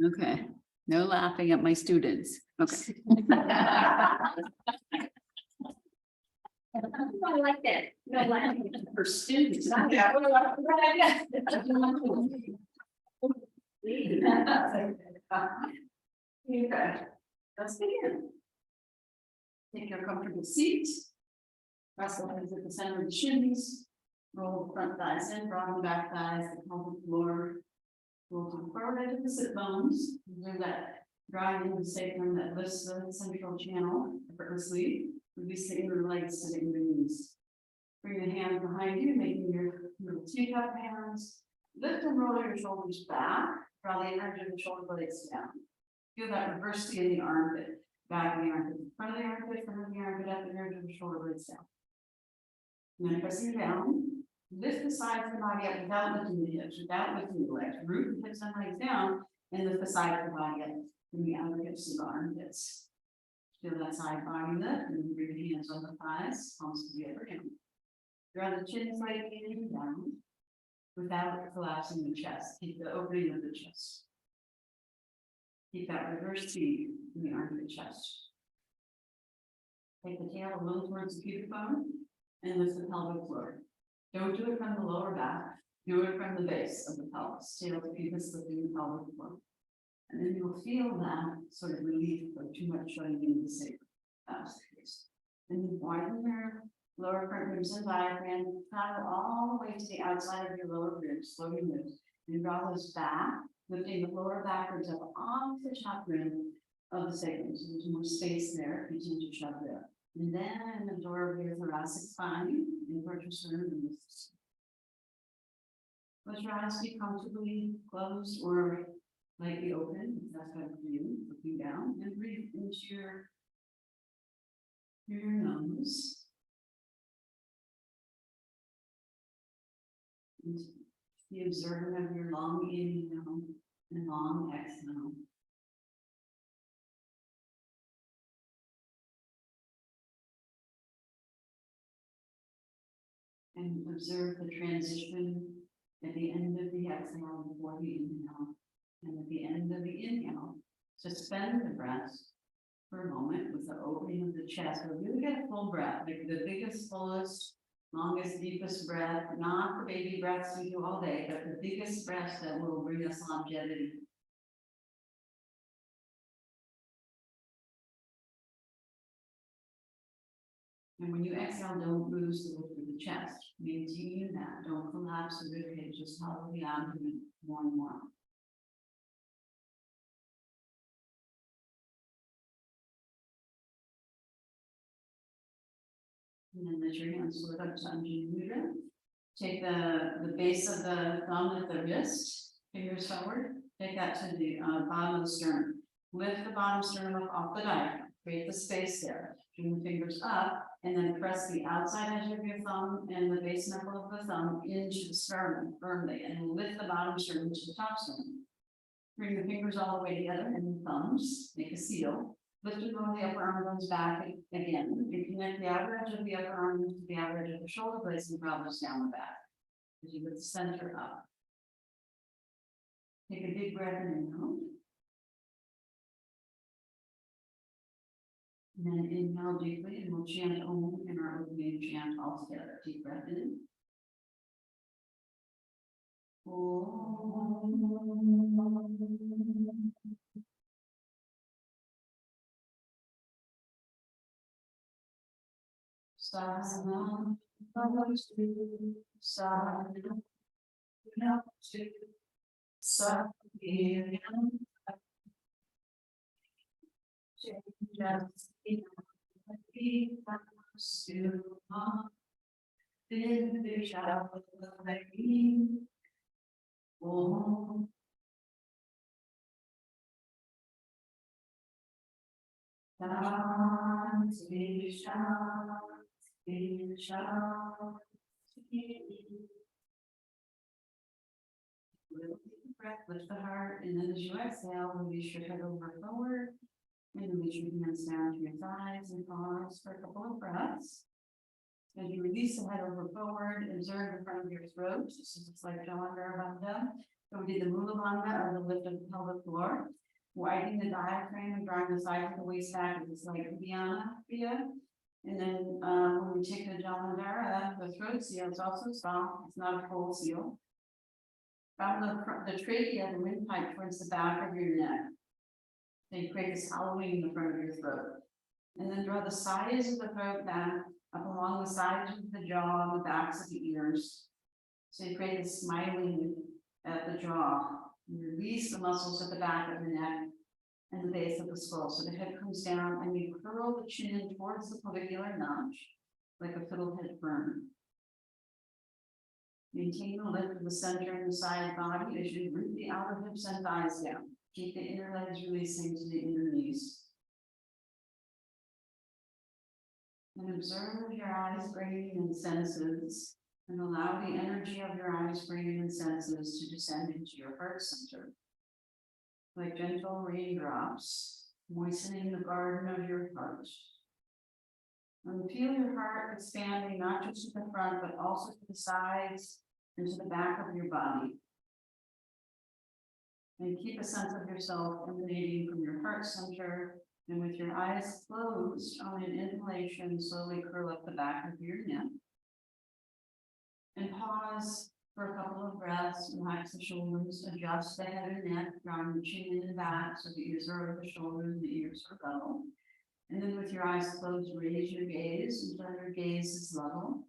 Okay, no laughing at my students. Okay. I like that. No laughing for students. Okay, let's begin. Take your comfortable seat. Cross the legs at the center of the shins. Roll the front thighs in, broaden the back thighs, the pelvic floor. We'll come forward into the sit bones. Do that driving the sacrum that lifts the central channel effortlessly. Release the inner legs to the inner knees. Bring the hands behind you, making your little teacup hands. Lift and roll your shoulders back. Draw the energy of the shoulder blades down. Feel that reverse in the armpit. Back of the armpit, front of the armpit, front of the armpit, up the energy of the shoulder blades down. And then pressing down. Lift the sides of the body up without lifting the hips, without lifting the legs. Root the hips and legs down, and lift the sides of the body up from the outer hips to the armpits. Feel that side body lift, and then bring the hands on the thighs, palms together, and draw the chin slightly in and down, without collapsing the chest. Keep the opening of the chest. Keep that reverse T in the armpit chest. Take the tail a little towards the pubic bone, and lift the pelvic floor. Don't do it from the lower back, do it from the base of the pelvis, tail to pubis, lifting the pelvic floor. And then you'll feel that sort of relief of too much showing in the sacrum. That's the case. And then widen your lower front ribs and diaphragm, travel all the way to the outside of your lower ribs, slow your ribs, and draw those back, lifting the lower backwards up off the top rim of the sacrum. So there's more space there, continue to shove there. And then absorb your thoracic spine, invert your sternum and lift. Let your eyes be comfortably closed or lightly open, if that's better for you, looking down, and breathe into your nose. And be observant of your long inhale and long exhale. And observe the transition at the end of the exhale before the inhale. And at the end of the inhale, suspend the breath for a moment with the opening of the chest. So really get a full breath, like the biggest, fullest, longest, deepest breath, not the baby breaths we do all day, but the biggest breaths that will bring us longevity. And when you exhale, don't lose the lift of the chest. Maintain that. Don't collapse the rib cage. Just follow the abdomen more and more. And then let your hands look up to Anjali Mudra. Take the base of the thumb at the wrist, fingers forward. Take that to the bottom of the sternum. Lift the bottom sternum up off the diaphragm. Create the space there. Bring the fingers up, and then press the outside edge of your thumb and the base knuckle of the thumb into the sternum firmly, and lift the bottom sternum to the top sternum. Bring the fingers all the way together and the thumbs, make a seal. Lift and roll the upper arm bones back again. You connect the outer edge of the upper arm to the outer edge of the shoulder blades and draw those down the back. As you lift the center up. Take a big breath in and out. And then inhale deeply, and we'll chant Om in our opening chant all together. Deep breath in. Om. Sadhana, sadhana, Breath, lift the heart, and then as you exhale, release your head over forward, and release your hands down to your thighs and pause for a couple of breaths. As you release the head over forward, observe the front of your throat. This is like Jalandhara Bandha. So we did the Mulavanga or the lift of the pelvic floor, widening the diaphragm and drawing the sides of the waist back, it's like Viana via. And then, when we take the Jalandhara, the throat seal is also soft, it's not a full seal. From the trachea, the windpipe towards the back of your neck. They create this hollowing in the front of your throat. And then draw the sides of the throat back up along the sides of the jaw and the backs of the ears. So you create a smiling at the jaw. You release the muscles at the back of the neck and the base of the skull. So the head comes down and you curl the chin in towards the clavicular notch, like a fiddlehead fern. Maintain the lift of the center and the side body as you root the outer hips and thighs down. Keep the inner legs releasing to the inner knees. And observe your eyes, brain, and senses, and allow the energy of your eyes, brain, and senses to descend into your heart center. Like gentle raindrops, moistening the garden of your heart. And feel your heart expanding not just to the front, but also to the sides and to the back of your body. And keep a sense of yourself emanating from your heart center. And with your eyes closed on an inhalation, slowly curl up the back of your neck. And pause for a couple of breaths, relax the shoulders, adjust the head and neck, drawing the chin in and back so the ears are over the shoulders and the ears are level. And then with your eyes closed, raise your gaze until your gaze is level.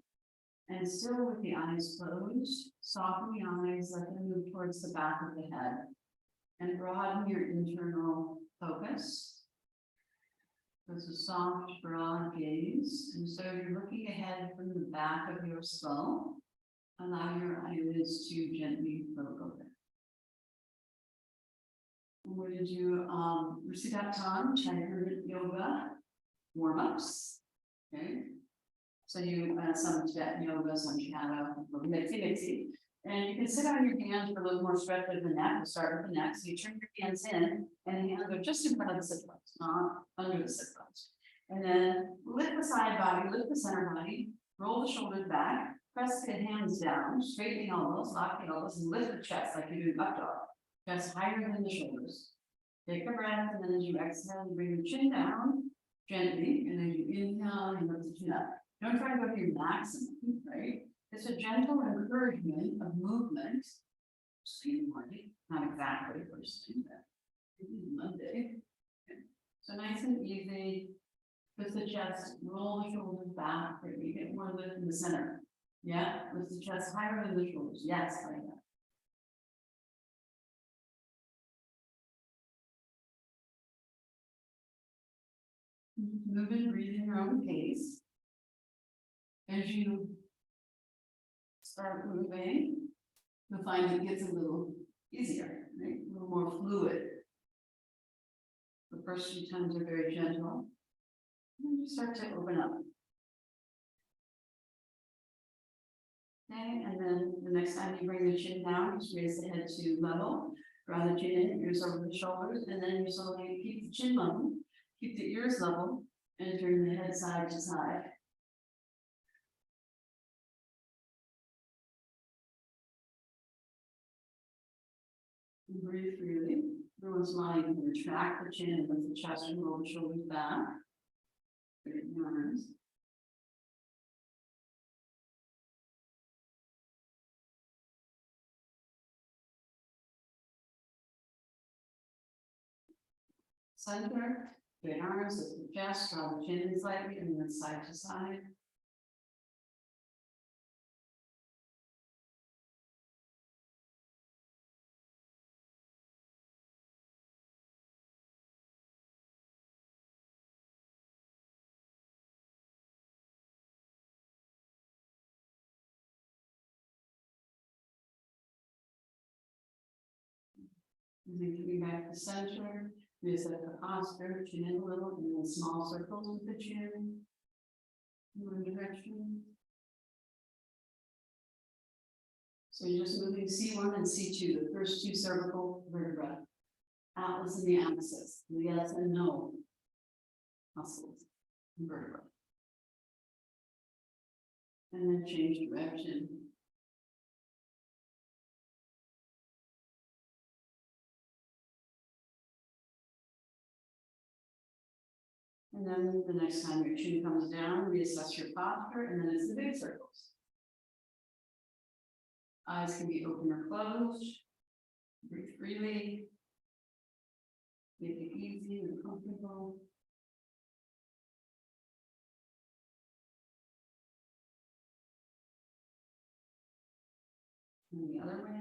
And still with the eyes closed, soften the eyes, let them move towards the back of the head. And broaden your internal focus. There's a soft, broad gaze. And so you're looking ahead from the back of your skull. Allow your eyelids to gently close open. We're going to do Rusidattan Tiger Yoga warm-ups. Okay. So you some Tibetan yoga, some Shadow, mixy. And you can sit on your hands for a little more stretch of the neck. We'll start with the neck. So you turn your hands in, and the hands are just in front of the sit bones, not under the sit bones. And then lift the side body, lift the center body, roll the shoulders back, press the hands down, straighten the elbows, lock the elbows, and lift the chest like you do up dog. Chest higher than the shoulders. Take a breath, and then as you exhale, you bring the chin down gently, and as you inhale, you lift the chin up. Don't try to go to your maximum, right? It's a gentle encouragement of movement. Morning, not exactly first thing, but Monday. Okay. So nice and easy. Lift the chest, roll the shoulders back, maybe get more lift in the center. Yeah, lift the chest higher than the shoulders. Yes, like that. Move and breathe in your own pace. As you start moving, you'll find it gets a little easier, right? A little more fluid. The first few times are very gentle. And you start to open up. Okay, and then the next time you bring the chin down, just raise the head to level, draw the chin in, ears over the shoulders, and then you slowly keep the chin level, keep the ears level, and turn the head side to side. And breathe freely. Every once in a while, you can retract the chin and lift the chest and roll the shoulders back. Straighten your arms. Center, straight arms, lift the chest, draw the chin in slightly, and then side to side. And then coming back to center, reset the posture, chin in a little, and then small circles with the chin. In one direction. So you're just moving C1 and C2, the first two cervical vertebrae. Atlas and the axis, the yes and no muscles, and vertebrae. And then change direction. And then the next time your chin comes down, reassess your posture, and then it's the big circles. Eyes can be open or closed. Breathe freely. Make it easy and comfortable. And the other way.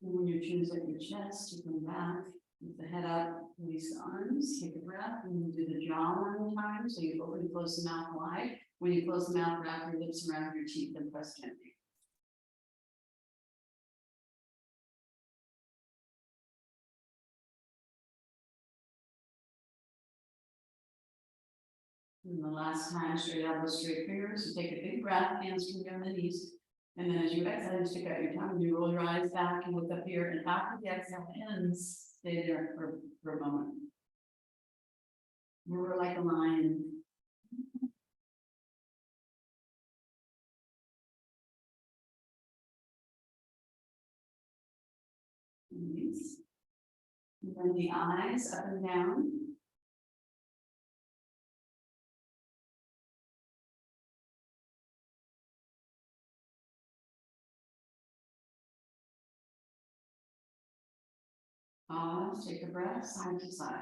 And when your chin's at your chest, you come back with the head up, release the arms, take a breath, and you do the jaw 1 time. So you open and close the mouth wide. When you close the mouth, wrap your lips around your teeth and press gently. And the last time, straight elbows, straight fingers. So take a big breath, hands from down the knees. And then as you exhale, you stick out your tongue, you roll your eyes back and look up here, and after the exhale ends, stay there for a moment. Roar like a lion. Release. And then the eyes up and down. Pause, take a breath, side to side.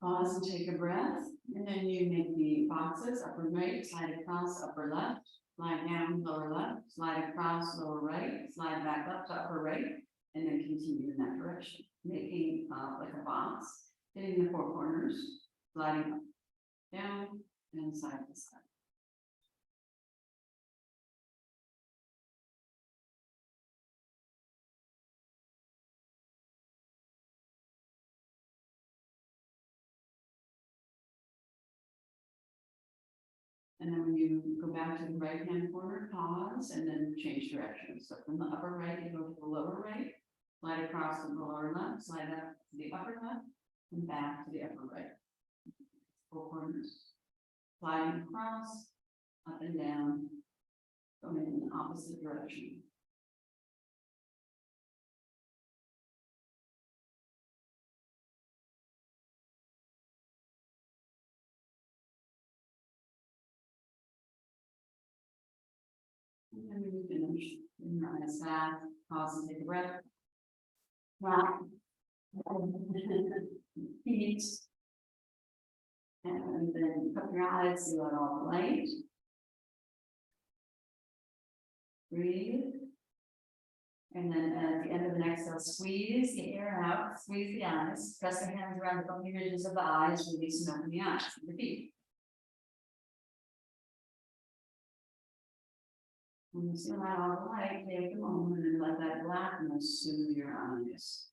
Pause and take a breath, and then you make the boxes, upper right, slide across, upper left, slide down, lower left, slide across, lower right, slide back up to upper right, and then continue in that direction, making like a box, hitting the 4 corners, sliding up, down, and side to side. And then when you go back to the right hand corner, pause and then change direction. So from the upper right, you go to the lower right, slide across to the lower left, slide up to the upper left, and back to the upper right. 4 corners. Sliding across, up and down, going in the opposite direction. And then when you finish, bring your eyes back, pause and take a breath. Wow. Feet. And then cup your eyes, see out all the light. Breathe. And then at the end of the exhale, squeeze the air out, squeeze the eyes, press the hands around the bumpy ridges of the eyes, release and open the eyes. Repeat. When you see out all the light, take a moment and let that blackness soothe your eyes.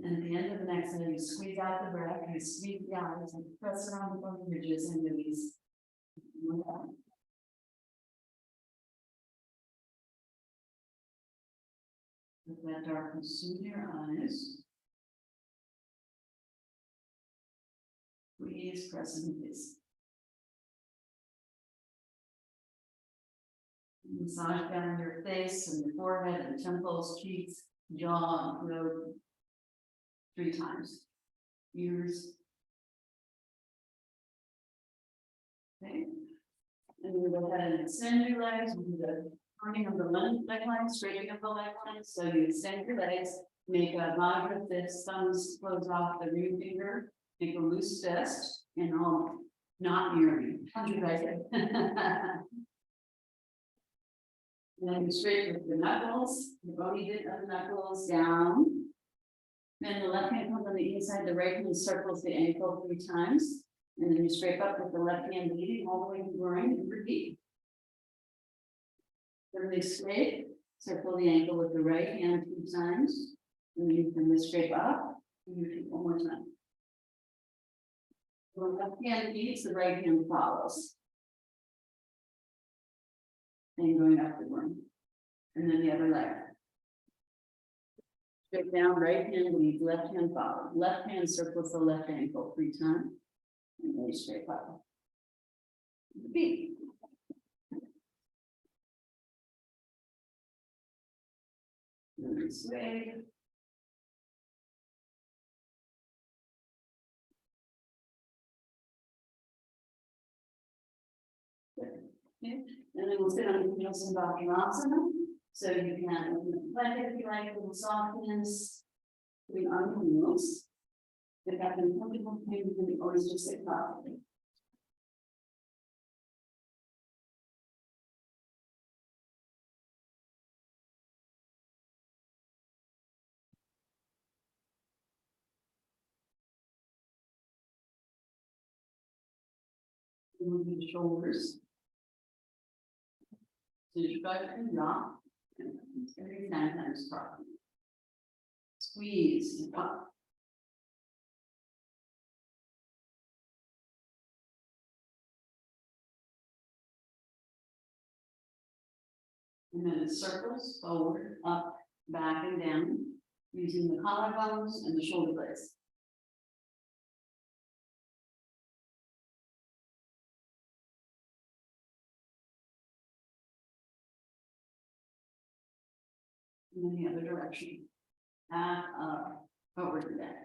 And at the end of the exhale, you squeeze out the breath, you squeeze the eyes, and press around the bumpy ridges and release. Let that darkness soothe your eyes. Please press and release. Massage down your face and your forehead and temples, cheeks, jaw, and throat 3 times. Ears. Okay. And we go ahead and extend your legs. We do the turning of the leg line, straightening of the leg line. So you extend your legs, make a moderate fist, thumbs close off the ring finger, make a loose fist, and all not near me. 100 right there. And then you straighten with the knuckles, the bony bit of the knuckles down. Then the left hand comes on the inside, the right hand circles the ankle 3 times. And then you scrape up with the left hand leading all the way to the groin and repeat. Then they scrape, Circle the ankle with the right hand 2 times. And then you can scrape up. And you do it one more time. The left hand leads, the right hand follows. And going up the one. And then the other leg. Straight down, right hand leads, left hand follows. Left hand circles the left ankle 3 times. And then you straight up. Beat. Sway. Okay. And then we'll sit on the heels and Baddasana. So you can like if you like little softness. Doing on the heels. If that's uncomfortable, maybe you can always just sit properly. Move the shoulders. So you try to drop. Every 9 times properly. Squeeze up. And then it circles forward, up, back, and down, using the collarbones and the shoulder blades. And then the other direction. Back, up, forward and back.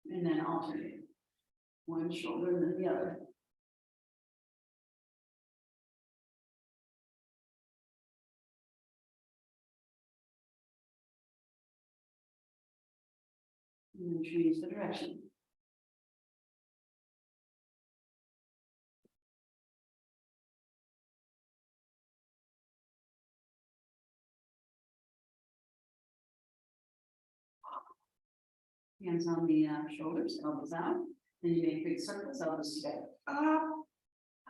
And then alternate. One shoulder and then the other. And then change the direction. Hands on the shoulders, elbows out. Then you make big circles, elbows together. Up,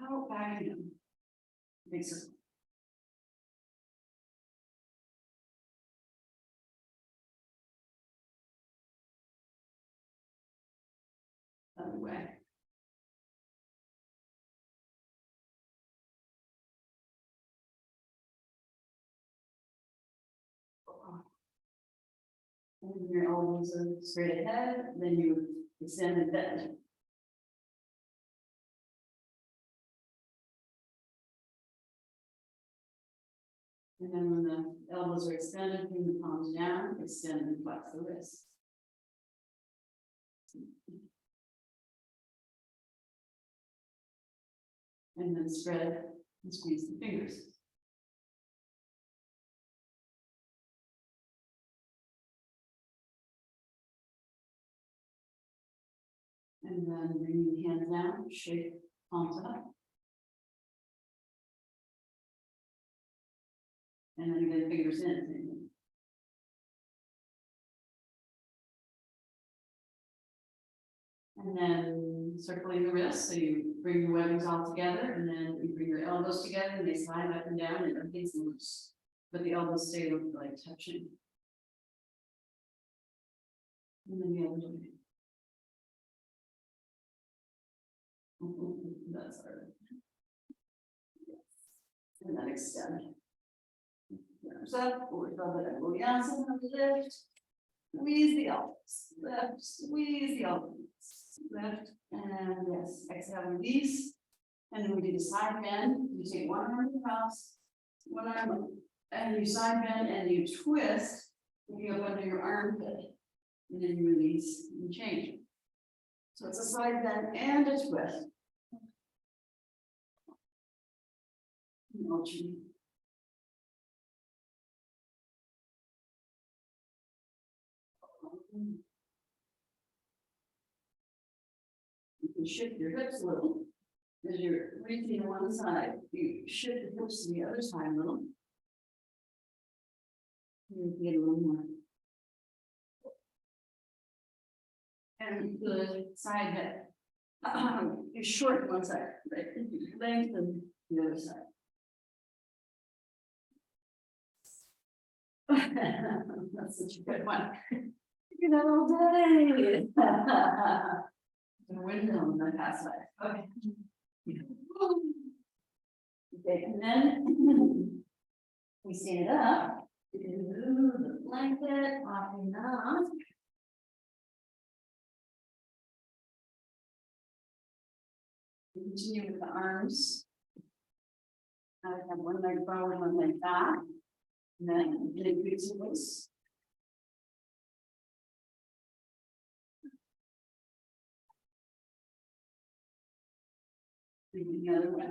out, back, and down. Big circle. Other way. And your elbows are straight ahead, then you extend the bend. And then when the elbows are extended, bring the palms down, extend and flex the wrist. And then spread and squeeze the fingers. And then bring the hands down, shake palms up. And then again, fingers in. And then circling the wrist, so you bring your webbings all together, and then you bring your elbows together, and they slide up and down, and everything's loose. But the elbows stay like touching. And then the other way. That's our. Yes. And then extend. Arms up, forward fold it, Vinyasa, lift. Squeeze the elbows, lift, squeeze the elbows, lift, and yes, exhale, release. And then we do the side bend. You take one arm across, one arm up, and you side bend and you twist, looking up under your armpit. And then you release and change. So it's a side bend and a twist. And alternate. You can shift your hips a little. As you're reaching to one side, you shift the hips to the other side a little. You get a little more. And the side hip. You short one side, right? Lengthen the other side. That's such a good one. You know, all day. The window on the past side, okay. Okay, and then we stand up, we can move the blanket off and on. Continue with the arms. I have one leg forward, one leg back. And then get a good twist. And the other way.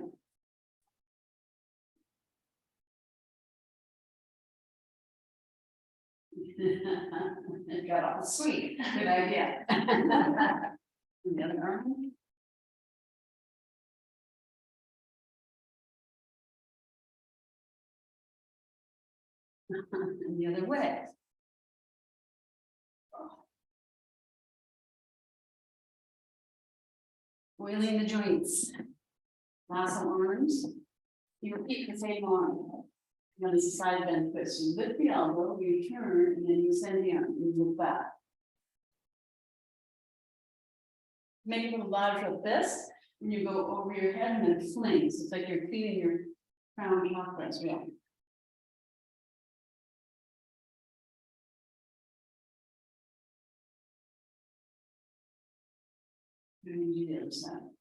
It got off sweet, good idea. And the other arm. And the other way. Oiling the joints. Last arms. You repeat the same arm. When it's a side bend twist, you lift the elbow, you turn, and then you send the arm, and you look back. Make a little lateral fist, and you go over your head and then flings. It's like you're cleaning your crown chakras, yeah. And you do the other side.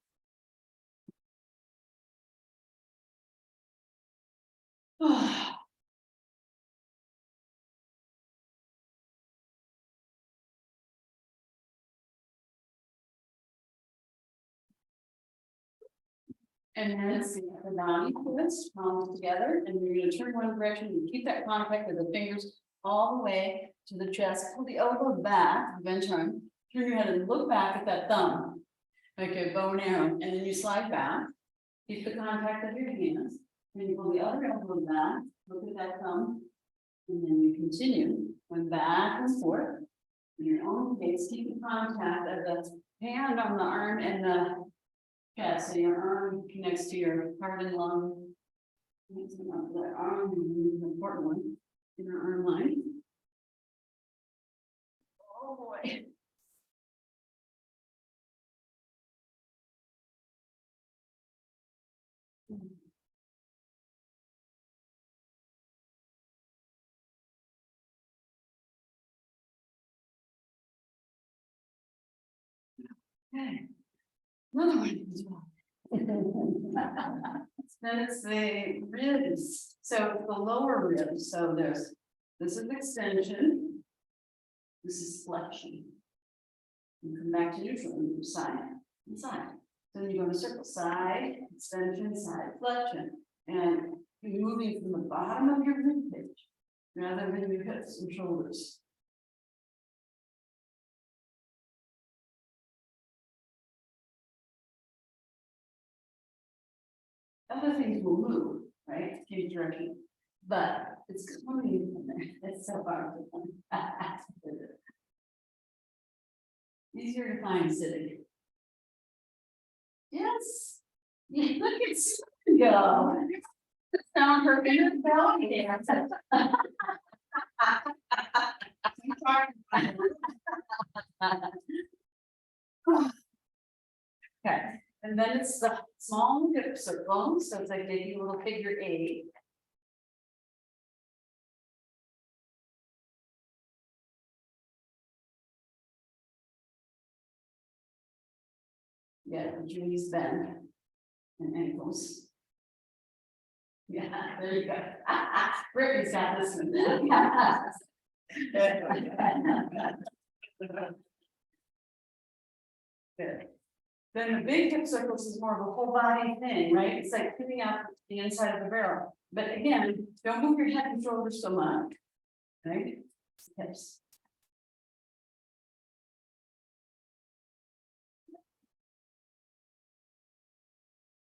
And then it's the body twist, palms together, and you're gonna turn one direction, you keep that contact with the fingers all the way to the chest, pull the elbow back, bend arm, turn your head and look back at that thumb. Like a bow and arrow, and then you slide back, keep the contact of your hands, then you pull the other elbow back, look at that thumb. And then you continue, going back and forth. In your own pace, keep the contact of the hand on the arm and the chest, so your arm connects to your heart and lung. The arm is an important one, in your arm line. Oh boy. Okay. Another one as well. Then it's the ribs, so the lower ribs, so this is extension. This is flexion. You come back to neutral and move side and side. Then you go to circle, side, extension, side, flexion. And you're moving from the bottom of your rib cage rather than your hips and shoulders. Other things will move, right? Change direction. But it's coming from there. It's so hard to find. Easier to find sitting. Yes. Yeah, look at Susan go. Found her inner belly dance. Okay, and then it's the small hip circle, so it's like maybe a little figure 8. Yeah, the knees bend and ankles. Yeah, there you go. Brittany's got this one. Good. Then the big hip circles is more of a whole body thing, right? It's like putting out the inside of the barrel. But again, don't move your head and shoulders so much. Right? Hips.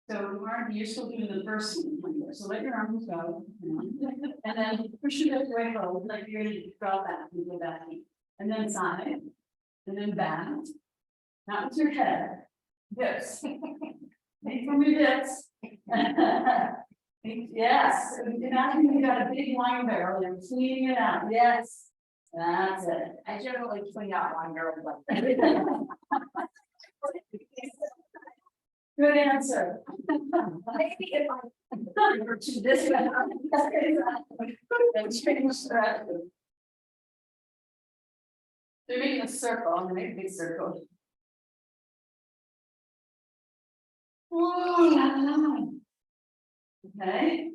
So Martin, you're still doing the first one. So let your arms go. And then push it away forward, like you're gonna draw back and go back. And then side. And then back. Not with your head. Dips. Make from your dips. Yes, imagine you got a big wine barrel and cleaning it out. Yes. That's it. I generally clean out wine barrels like that. Good answer. Maybe if I or to this one. Then change strategy. They're making a circle, I'm gonna make a big circle. Whoa. Okay.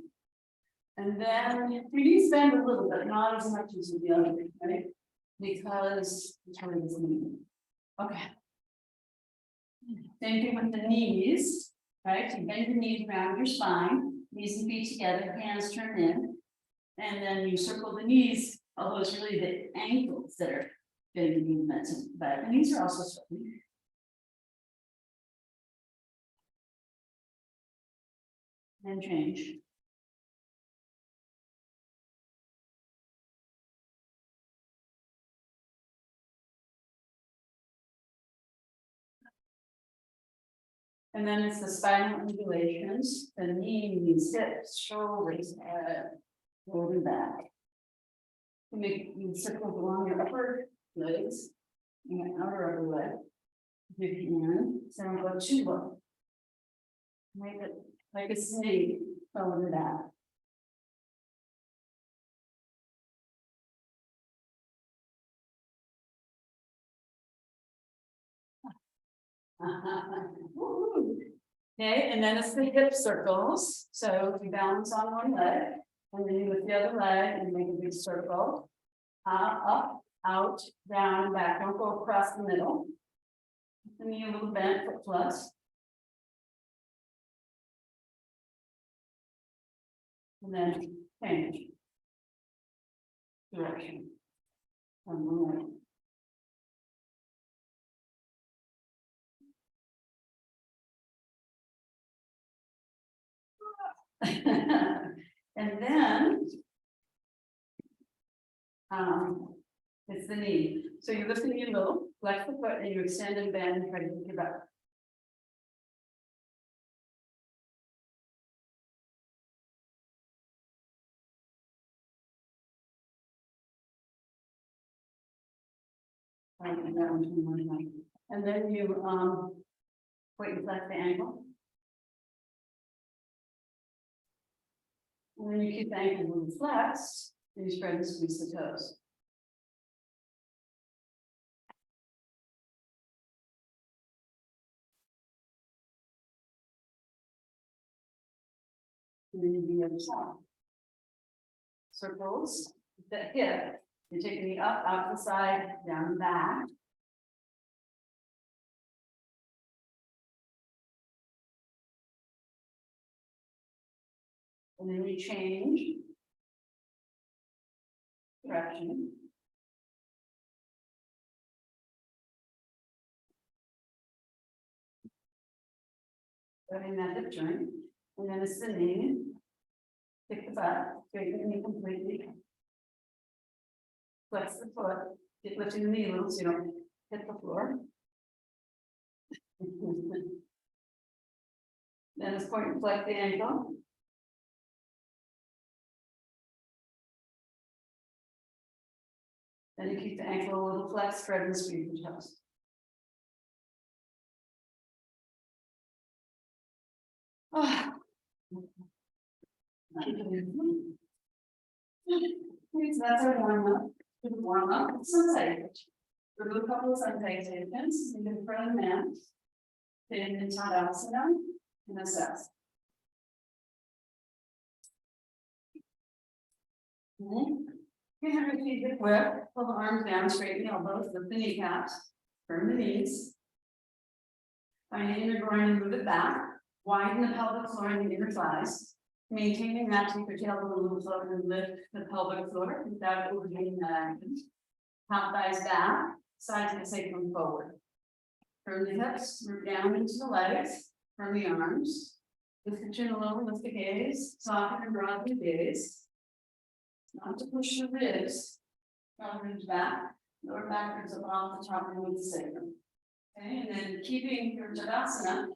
And then we need to spend a little bit, not as much as the other, right? Because it's really easy. Okay. Same thing with the knees, right? You bend your knees around your spine, knees and feet together, hands turn in. And then you circle the knees, although it's really the ankles that are getting the movement, but the knees are also circling. And change. And then it's the spinal undulations, the knees, hips, shoulders, head, over back. You make you circles along your upper legs, and your outer upper leg. If you can, so I'm going to look. Make it like a snake over that. Okay, and then it's the hip circles. So if you balance on one leg, and then you lift the other leg and make a big circle. Up, out, down, and back. Don't go across the middle. The knee a little bent, foot plus. And then change direction. From the right. And then it's the knee. So you lift the knee a little, flex the foot, and you extend and bend and try to pick it up. And then you wait and flex the ankle. And then you keep the ankle a little flexed, and you spread and squeeze the toes. And then you do the other side. Circles, the hip, you take the knee up, out the side, down the back. And then you change direction. Putting that hip joint, and then it's the knee. Pick the butt, straighten the knee completely. Flex the foot, get lifting the knee a little so you don't hit the floor. Then it's point and flex the ankle. Then you keep the ankle a little flex, spread and squeeze the toes. Oh. So that's our warm up. Sun salutation. Remove a couple of sun salutations in front of the man. Then in Tadasana and assess. You have your feet hip width, pull the arms down, straighten the elbows, lift the kneecaps, firm the knees. Finding the groin and move it back. Widen the pelvic floor and the inner thighs. Maintaining that, take your tailbone a little forward and lift the pelvic floor without overdoing that action. Top thighs back, sides of the sacrum forward. Turn the hips, root down into the legs, firm the arms. Lift the chin a little, lift the gaze, soften and broaden the gaze. Not to push the ribs. Ribs back, lower backwards up off the top and with the sacrum. Okay, and then keeping your Tadasana,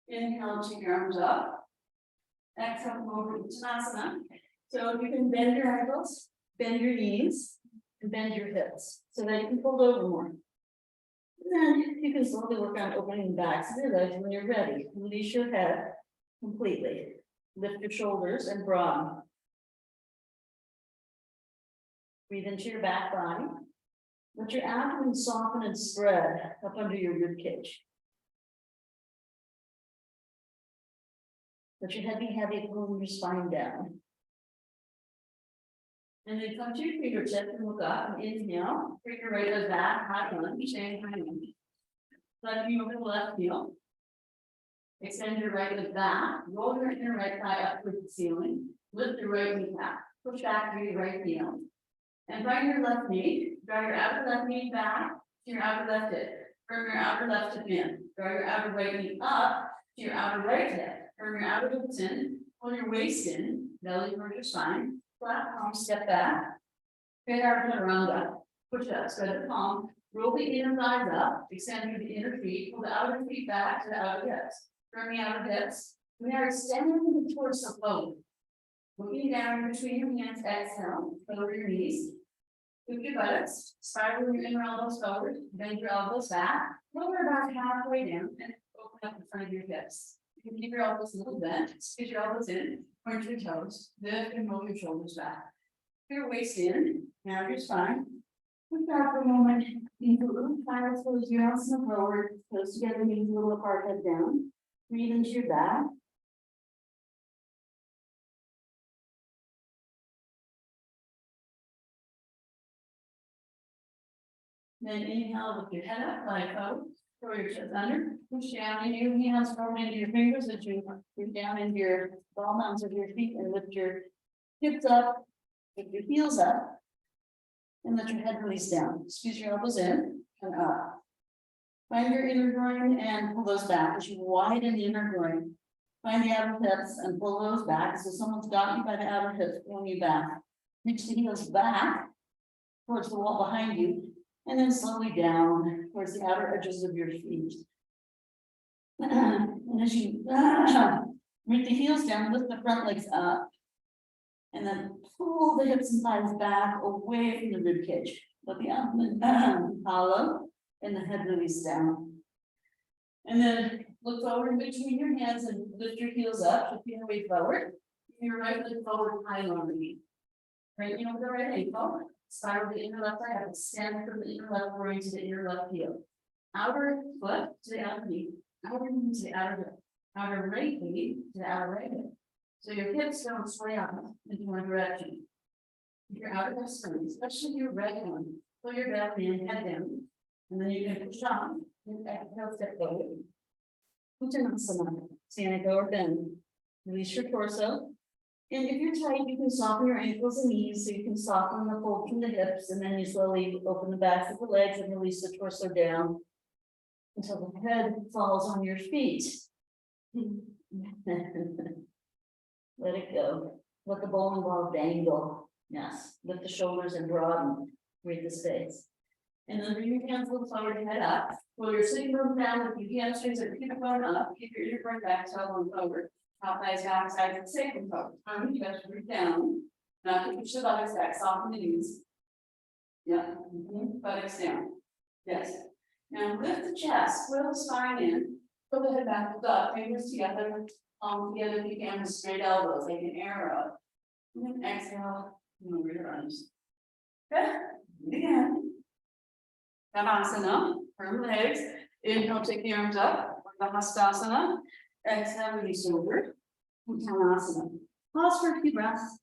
inhale, take your arms up. Exhale, come over to Uttanasana. So you can bend your ankles, bend your knees, and bend your hips, so that you can fold over more. And then you can slowly work on opening the backs of your legs when you're ready. Release your head completely. Lift your shoulders and broaden. Breathe into your back body. Let your abdomen soften and spread up under your rib cage. Let your head be heavy, pulling your spine down. And then come to your fingertips and look up and inhale. Bring your right leg back, high lunge, and high lunge. Left knee over the left heel. Extend your right leg back, roll your inner right thigh up towards the ceiling. Lift your right knee back, push back through your right heel. And find your left knee, draw your outer left knee back to your outer left hip. Firm your outer left hip in. Draw your outer right knee up to your outer right hip. Firm your outer hips in, pull your waist in, belly towards your spine. Flat palm, step back. Straight arm around up. Push up, spread the palm. Roll the inner thighs up, extend through the inner feet, pull the outer feet back to the outer hips. Firm the outer hips. We are extending the torso forward. Looking down between your hands, exhale, lower your knees. Lift your buttocks, spiral your inner elbows forward, bend your elbows back, lower about halfway down, and open up in front of your hips. You can keep your elbows a little bent, squeeze your elbows in, point your toes, lift and roll your shoulders back. Your waist in, now your spine. Push out for a moment, into a little child's pose, your arms forward, toes together, knees a little apart, head down. Breathe into your back. Then inhale with your head up, like oh, throw your chest under, push down into your hands, forward into your fingers as you push down into your ball mounds of your feet and lift your hips up, lift your heels up, and let your head release down. Squeeze your elbows in and up. Find your inner groin and pull those back as you widen the inner groin. Find the outer hips and pull those back. So someone's got you by the outer hips, pulling you back. Reach the heels back towards the wall behind you. And then slowly down towards the outer edges of your feet. And as you root the heels down, lift the front legs up. And then pull the hips and thighs back away from the rib cage. Let the abdomen hollow and the head release down. And then look forward between your hands and lift your heels up, shift your weight forward. Your right leg forward, high on the knee. Right knee over the right ankle. Spiral the inner left leg, extend from the inner left groin to the inner left heel. Outer foot to the outer knee, outer knee to the outer hip, outer right knee to the outer right hip. So your hips don't sway out into one direction. Your outer hip swing, especially your right one. Pull your belly in, head down, and then you can push on. And exhale, step forward. Uttanasana, standing or bend. Release your torso. And if you're tight, you can soften your ankles and knees, so you can soften the fold from the hips, and then you slowly open the backs of the legs and release the torso down until the head falls on your feet. Let it go. Let the bowling ball dangle. Yes. Lift the shoulders and broaden. Breathe the space. And then bring your hands a little forward, head up. Pull your sitting bones down with your hamstrings and keep it going up. Keep your ear going back, tailbone forward. Top thighs back, sides and sacrum forward. You guys root down. Not to push the buttocks back, soften the knees. Yeah, buttocks down. Yes. Now lift the chest, pull the spine in. Pull the head back, look up, fingers together, together if you can, with straight elbows, like an arrow. And then exhale, move your arms. Good. Again. Namaskar, firm legs. Inhale, take the arms up. Hastasana. Exhale, release over. Uttanasana. Pause for a few breaths.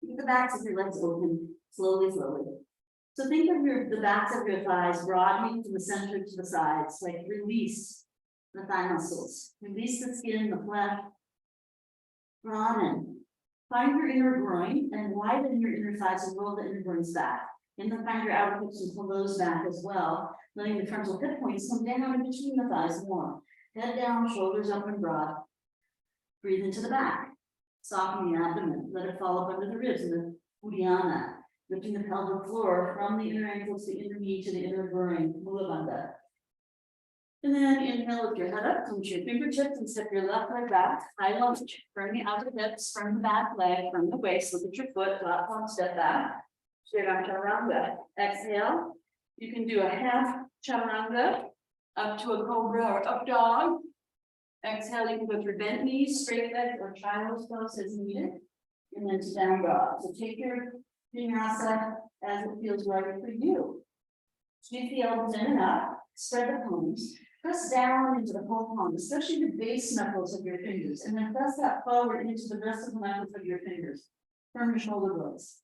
Keep the backs of your legs open, slowly, slowly. So think of the backs of your thighs broadening from the center to the sides, like release the thigh muscles. Release the skin, the flesh. Broaden. Find your inner groin and widen your inner thighs and roll the inner groins back. And then find your outer hips and pull those back as well, letting the frontal hip points come down in between the thighs more. Head down, shoulders up and broad. Breathe into the back. Soften the abdomen. Let it fall up under the ribs in the Uddiyana. Lifting the pelvic floor from the inner ankles to the inner knee to the inner groin. Mula Bandha. And then inhale, lift your head up, come to your fingertips and step your left leg back, high lunge, from the outer hips, from the back leg, from the waist, look at your foot, flat palm, step back. Straight arm chaturanga. Exhale. You can do a half chaturanga up to a cobra or up dog. Exhale, you can go through bent knees, straight legs, or child's pose as needed. And then to down dog. So take your vinyasa as it feels right for you. Sweep the elbows in and up, spread the palms, press down into the whole palm, especially the base knuckles of your fingers, and then press that forward into the rest of the knuckles of your fingers. Firm your shoulder blades.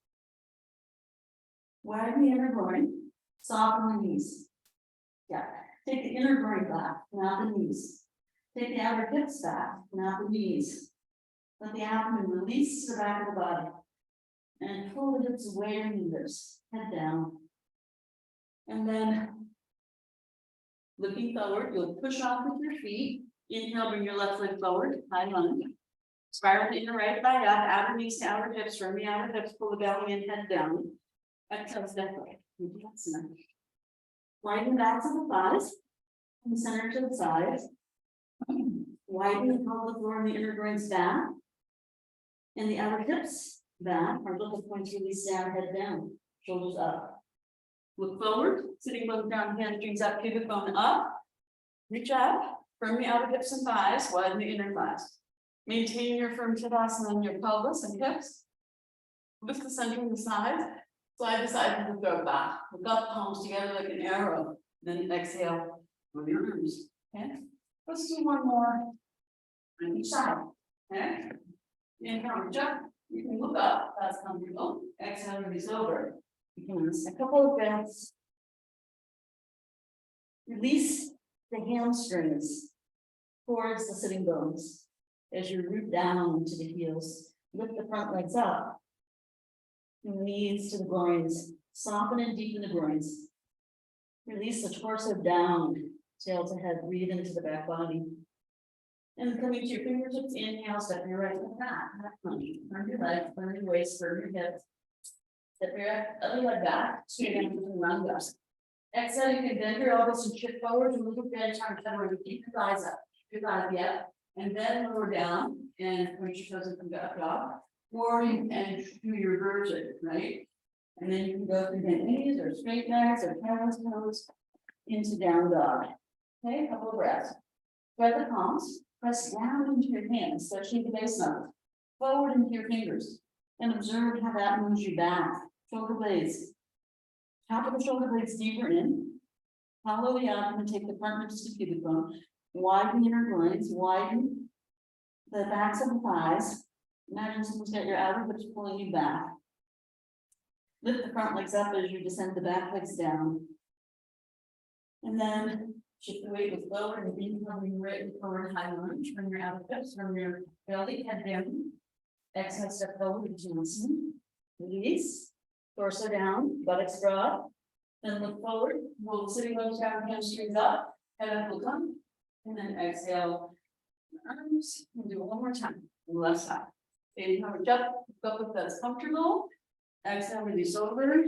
Widen the inner groin, soften the knees. Yeah, take the inner groin back, not the knees. Take the outer hips back, not the knees. Let the abdomen release to the back of the body. And pull the hips away from your lips, head down. And then, looking forward, you'll push off with your feet. Inhale, bring your left leg forward, high lunge. Spiral the inner right thigh up, outer knees to outer hips, from the outer hips, pull the belly in, head down. Exhale, step right. Widen back to the thighs, from the center to the sides. Widen the pelvic floor and the inner groins back. And the outer hips back, our little points release down, head down, shoulders up. Look forward, sitting bones down, hamstrings up, pivot bone up. Reach up, firm the outer hips and thighs, widen the inner thighs. Maintain your firm tadasana on your pelvis and hips. Lift the center and the sides, slide the sides of the throat back. Look up, palms together like an arrow. Then exhale with your arms. Okay, let's do one more on each side. Okay, inhale, reach up. You can look up, that's comfortable. Exhale, release over. You can release a couple of breaths. Release the hamstrings towards the sitting bones as you root down to the heels. Lift the front legs up. Knees to the groins. Soften and deepen the groins. Release the torso down, tail to head. Breathe into the back body. And coming to your fingertips, inhale, step your right leg back. Turn your legs, turn your waist, turn your hips. Step your other leg back, straight into the round ups. Exhale, you can bend your elbows and shift forward to a little bit, turn forward, keep your thighs up, keep your thighs up, and then lower down and point your toes into the up dog. Or you can do your version, right? And then you can go through bent knees or straight legs or camel toes into down dog. Okay, a couple of breaths. Spread the palms, press down into your hands, especially the base knuckles, forward into your fingers, and observe how that moves you back. Shoulder blades, top of the shoulder blades deeper in, hollow the abdomen, take the front ribs to pubic bone, widen the inner groins, widen the backs of the thighs. Imagine someone's got your outer hips pulling you back. Lift the front legs up as you descend the back legs down. And then shift the weight with lower and incoming right forward high lunge from your outer hips, from your belly, head down. Exhale, step forward to Johnson. Release, torso down, buttocks broad. Then look forward, roll sitting bones down, hamstrings up, head up, look up. And then exhale, arms, and do it one more time on the left side. Inhale, jump, look up if that's comfortable. Exhale, release over.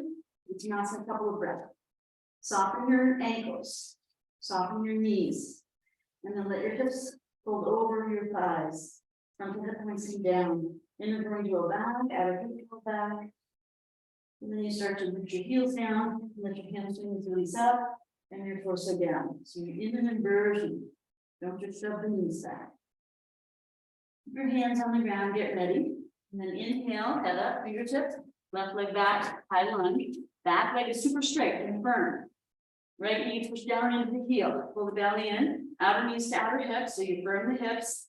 It's not a couple of breaths. Soften your ankles, soften your knees, and then let your hips fold over your thighs. Front hip points down. Inner groin go back, outer hip go back. And then you start to root your heels down, let your hamstrings release up, and your torso down. So you're in an inversion. Don't just shove the knees back. Keep your hands on the ground, get ready. And then inhale, head up, fingertips, left leg back, high lunge. Back leg is super straight and firm. Right knee push down into the heel, pull the belly in, outer knees to outer hips, so you firm the hips.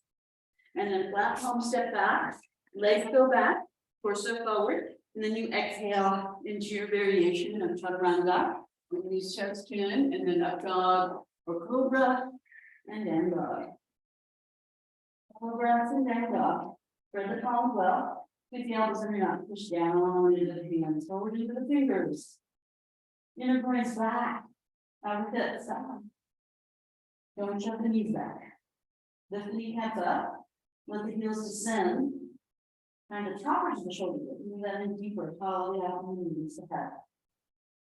And then flat palm step back, legs go back, torso forward, and then you exhale into your variation of chaturanga. Release chest in, and then up dog or cobra, and down dog. Couple breaths and down dog. Spread the palms well. Keep the elbows in your knot. Push down into the hands, forward into the fingers. Inner groins back. Outer hips up. Don't shove the knees back. Lift the kneecaps up. Let the heels descend. Kind of toppers the shoulder. Move that in deeper. Follow the abdomen, release the head.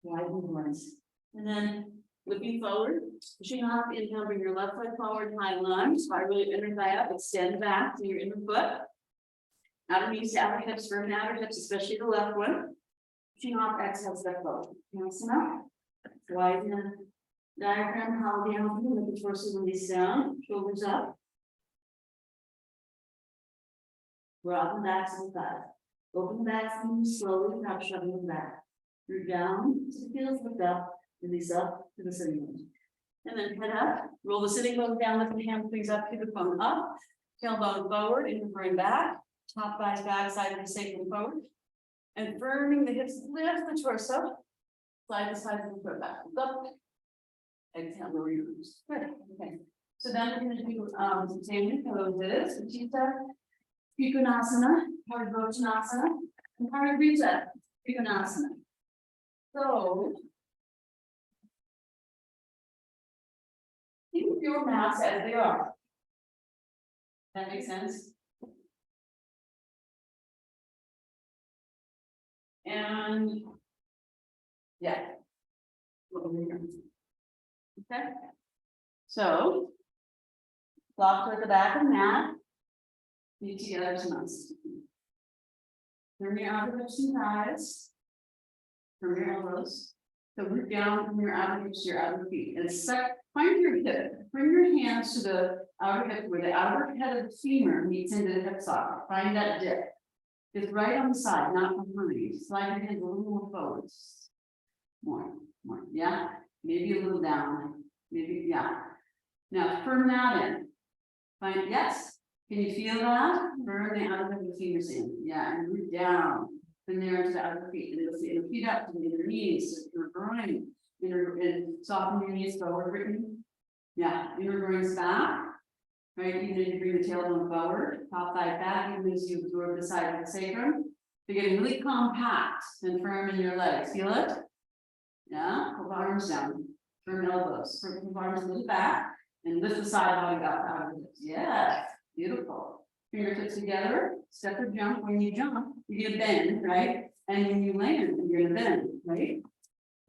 Widen the groins. And then Looking forward, pushing off, inhale, bring your left leg forward, high lunge, slide your inner thigh up, extend back to your inner foot. Outer knees to outer hips, firm outer hips, especially the left one. Pushing off, exhale, step forward. Uttanasana. Widen the diaphragm, hollow down, let the torso release down, shoulders up. Broaden backs and thighs. Open the backs and slowly without shoving them back. Root down to the heels, lift up, release up to the sitting bones. And then head up, roll the sitting bones down, lift the hamstrings up, keep the bone up, tailbone forward, and bring back, top thighs back, side of the sacrum forward. And firming the hips, lift the torso, slide the sides of the foot back, up. Exhale, lower your arms. Good, okay. So then we're gonna do same poses, Utthita, Trikonasana, Urdhva, and Parivrtta, Trikonasana. So keep your mats as they are. That makes sense. And yeah. Okay. So block toward the back of the mat. Knee together to nice. Turn your outer hips and thighs. From your elbows. So root down from your outer hips to your outer feet. And find your hip. Bring your hands to the outer hip where the outer head of the femur meets into the hip socket. Find that dip. It's right on the side, not behind. Slide your hands a little more forward. More. Yeah. Maybe a little down. Maybe, yeah. Now firm that in. Find, yes. Can you feel that? Burn the outer of the fingers in. Yeah, and root down. From there to the outer feet. And it'll inner feet up to the inner knees, your groin, and soften your knees forward, written. Yeah, inner groins back. Right, even as you bring the tailbone forward, top thigh back, even as you absorb the side of the sacrum. You're getting really compact and firm in your legs. Feel it? Yeah, pull the arms down. Firm elbows. Pull the arms a little back and lift the side body up out of it. Yes, beautiful. Fingertips together, step or jump. When you jump, you're gonna bend, right? And when you land, you're gonna bend, right?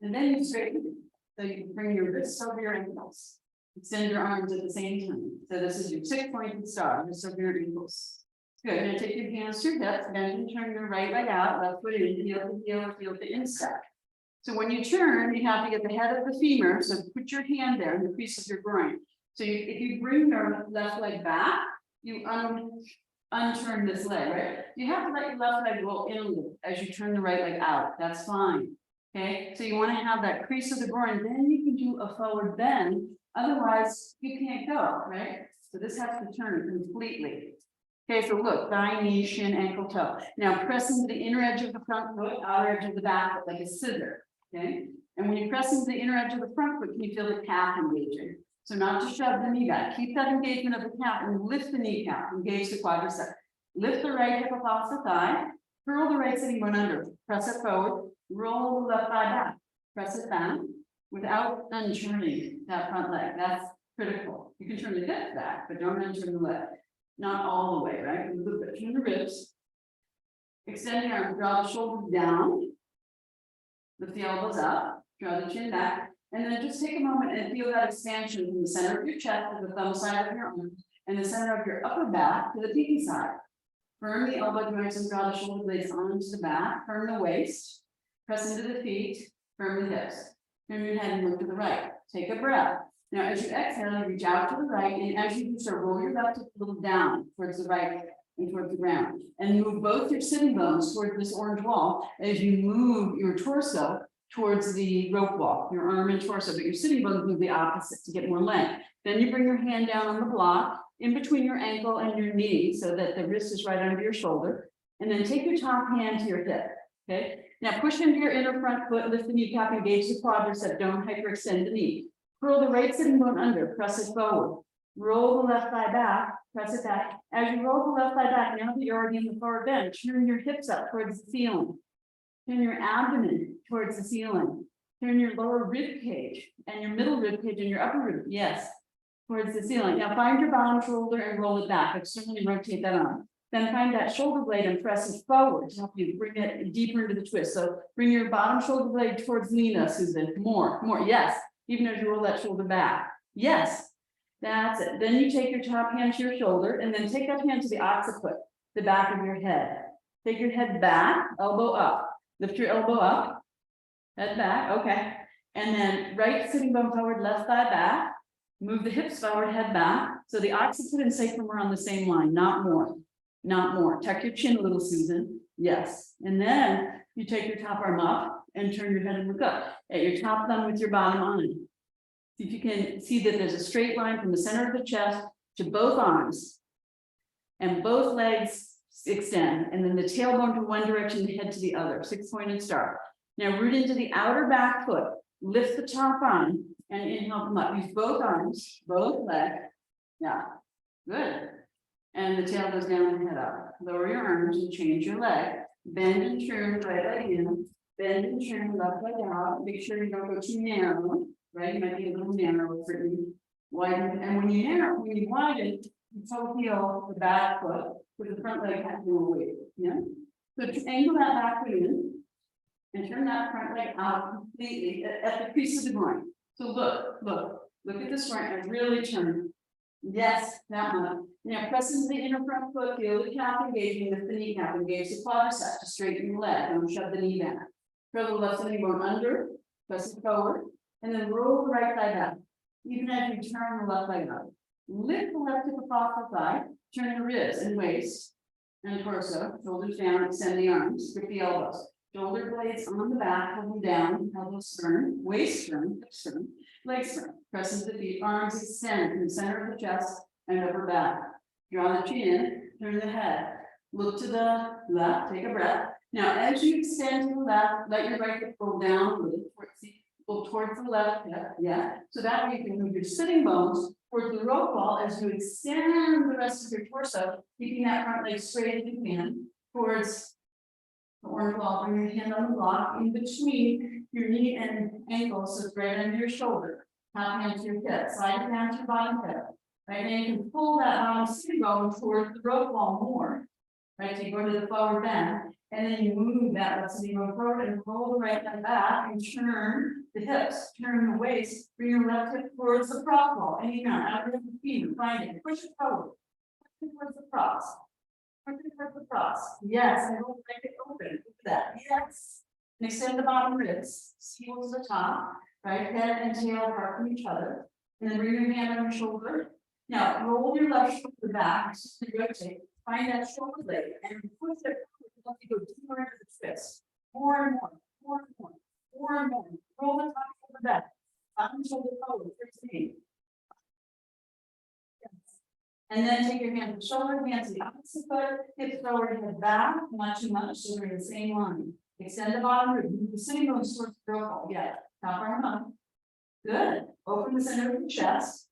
And then you straighten. So you can bring your wrists over your ankles. Extend your arms at the same time. So this is your 6-pointed star, just over your ankles. Good. Now take your hands to your hips, then turn your right leg out, left foot in, heel to heel, heel to instep. So when you turn, you have to get the head of the femur. So put your hand there in the crease of your groin. So if you bring your left leg back, you unturn this leg, right? You have to let your left leg roll in a little as you turn the right leg out. That's fine. Okay, so you want to have that crease of the groin, then you can do a forward bend. Otherwise, you can't go, right? So this has to turn completely. Okay, so look, thigh, knee, shin, ankle, toe. Now press into the inner edge of the front foot, outer edge of the back foot like a scissor. Okay, and when you press into the inner edge of the front foot, can you feel the calf engaging? So not to shove the knee back, keep that engagement of the calf and lift the kneecap, engage the quadricep. Lift the right hip across the thigh, curl the right sitting bone under, press it forward, roll the left thigh back, press it down without unturning that front leg. That's critical. You can turn the hip back, but don't unturn the leg. Not all the way, right? Turn the ribs, extend your arms, draw the shoulders down, lift the elbows up, draw the chin back. And then just take a moment and feel that expansion from the center of your chest to the thumb side of your arm and the center of your upper back to the pinky side. Firm the elbow joints and draw the shoulder blades onto the back. Firm the waist. Press into the feet. Firm the hips. Turn your head and look to the right. Take a breath. Now, as you exhale, you reach out to the right, and as you do so, roll your left hip a little down towards the right and towards the ground. And move both your sitting bones towards this orange wall as you move your torso towards the rope wall, your arm and torso, but your sitting bones move the opposite to get more length. Then you bring your hand down on the block in between your ankle and your knee so that the wrist is right under your shoulder. And then take your top hand to your hip. Okay. Now push into your inner front foot, lift the kneecap, engage the quadricep, don't hyperextend the knee. Curl the right sitting bone under, press it forward. Roll the left thigh back, press it back. As you roll the left thigh back, now that you're already in the forward bend, turn your hips up towards the ceiling. Turn your abdomen towards the ceiling. Turn your lower rib cage and your middle rib cage and your upper rib, yes, towards the ceiling. Now find your bottom shoulder and roll it back. Externally rotate that on. Then find that shoulder blade and press it forward to help you bring it deeper into the twist. So bring your bottom shoulder blade towards Nina, Susan. More, yes. even as you roll that shoulder back. Yes, that's it. Then you take your top hand to your shoulder and then take that hand to the occiput, the back of your head. Take your head back, elbow up, lift your elbow up, head back, okay. And then right sitting bone forward, left thigh back, move the hips forward, head back. So the occiput and sacrum are on the same line, not more, not more. Tuck your chin a little, Susan. Yes. And then you take your top arm up and turn your head and look up at your top thumb with your bottom on. See if you can see that there's a straight line from the center of the chest to both arms. And both legs extend, and then the tailbone to one direction, the head to the other, 6-pointed star. Now root into the outer back foot, lift the top arm, and inhale, come up. Use both arms, both legs. Yeah, good. And the tail goes down and head up. Lower your arms and change your leg. Bend and turn right leg in. Bend and turn left leg out. Make sure you don't go too narrow, right? You might be a little narrow, certainly. Widen, and when you widen, you toe heel the back foot with the front leg has more weight. Yeah. So to angle that back foot in and turn that front leg out completely at the crease of the groin. So look at this right and really turn. Yes, that much. Now press into the inner front foot, feel the calf engaging, lift the kneecap, engage the quadricep to straighten the leg. Don't shove the knee back. Curl the left knee bone under, press it forward, and then roll the right thigh back. Even as you turn the left leg up. Lift the left hip off the thigh, turn the ribs and waist and torso, shoulders down, extend the arms, grip the elbows. Shoulder blades on the back, hold them down, elbows firm, waist firm, hips firm, legs firm. Press into the feet, arms extend from the center of the chest and upper back. Draw the chin in, turn the head. Look to the left, take a breath. Now, as you extend to the left, let your right hip roll down a little towards the left hip. Yeah. So that way you can move your sitting bones towards the rope ball as you extend the rest of your torso, keeping that front leg straight as you can towards the orange ball. Bring your hand on the block in between your knee and ankle, so it's right under your shoulder. Top hand to your hip, slide it down to your bottom hip. Right, and you can pull that bottom sitting bone towards the rope ball more. Right, so you go to the forward bend, and then you move that left sitting bone forward and roll the right leg back and turn the hips, turn the waist, bring your left hip towards the prop ball. Any now, out of the feet, find it, push it forward, push it towards the props, push it towards the props. Yes, and we'll make it open. Look at that. Yes. And extend the bottom ribs, heel to the top, right? Head and tail apart from each other. And then bring your hand on your shoulder. Now roll your left shoulder back, rotate, find that shoulder blade, and push it. Let you go deeper into the twist. More and more, more and more, more and more. Roll the top shoulder back. Bottom shoulder forward, 13. Yes. And then take your hand to the shoulder, hands to the opposite foot, hips forward, head back, not too much, so we're in the same line. Extend the bottom rib, move the sitting bones towards the rope. Yeah, top arm up. Good. Open the center of the chest,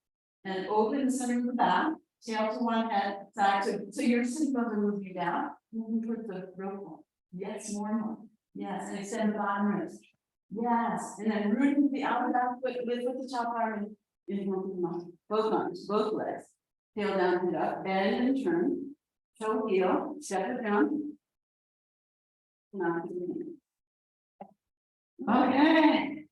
and open the center of the back. Tail to one head, side to, so your sitting bones are moving down, moving towards the rope. Yes, more and more. Yes, and extend the bottom ribs. Yes, and then root into the outer back foot, lift with the top arm and both arms, both legs. Tail down, head up, bend and turn. Toe heel, step it down. Okay.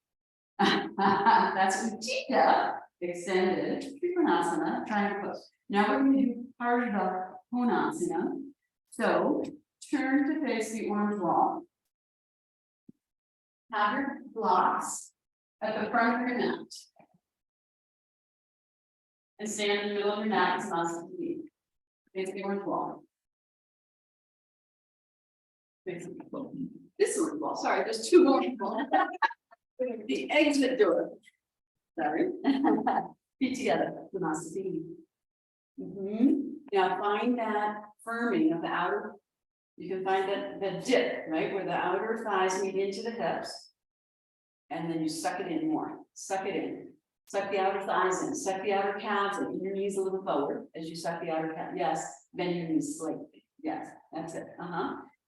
That's Utthita, extended, Trikonasana, triangle pose. Now we're going to do Ardha Konasana. So turn to face the orange wall. Have your blocks at the front of your mat. And stand in the middle of your mat as muscle feet. Face the orange wall. Face the wall. This orange wall. Sorry, there's two orange walls. The exit door. Sorry. Feet together. Namaste. Now find that firming of the outer. You can find that the dip, right, where the outer thighs meet into the hips. And then you suck it in more. Suck it in. Suck the outer thighs in. Suck the outer calves in. Your knees a little forward as you suck the outer calf. Yes. Bend your knees slightly. Yes. That's it.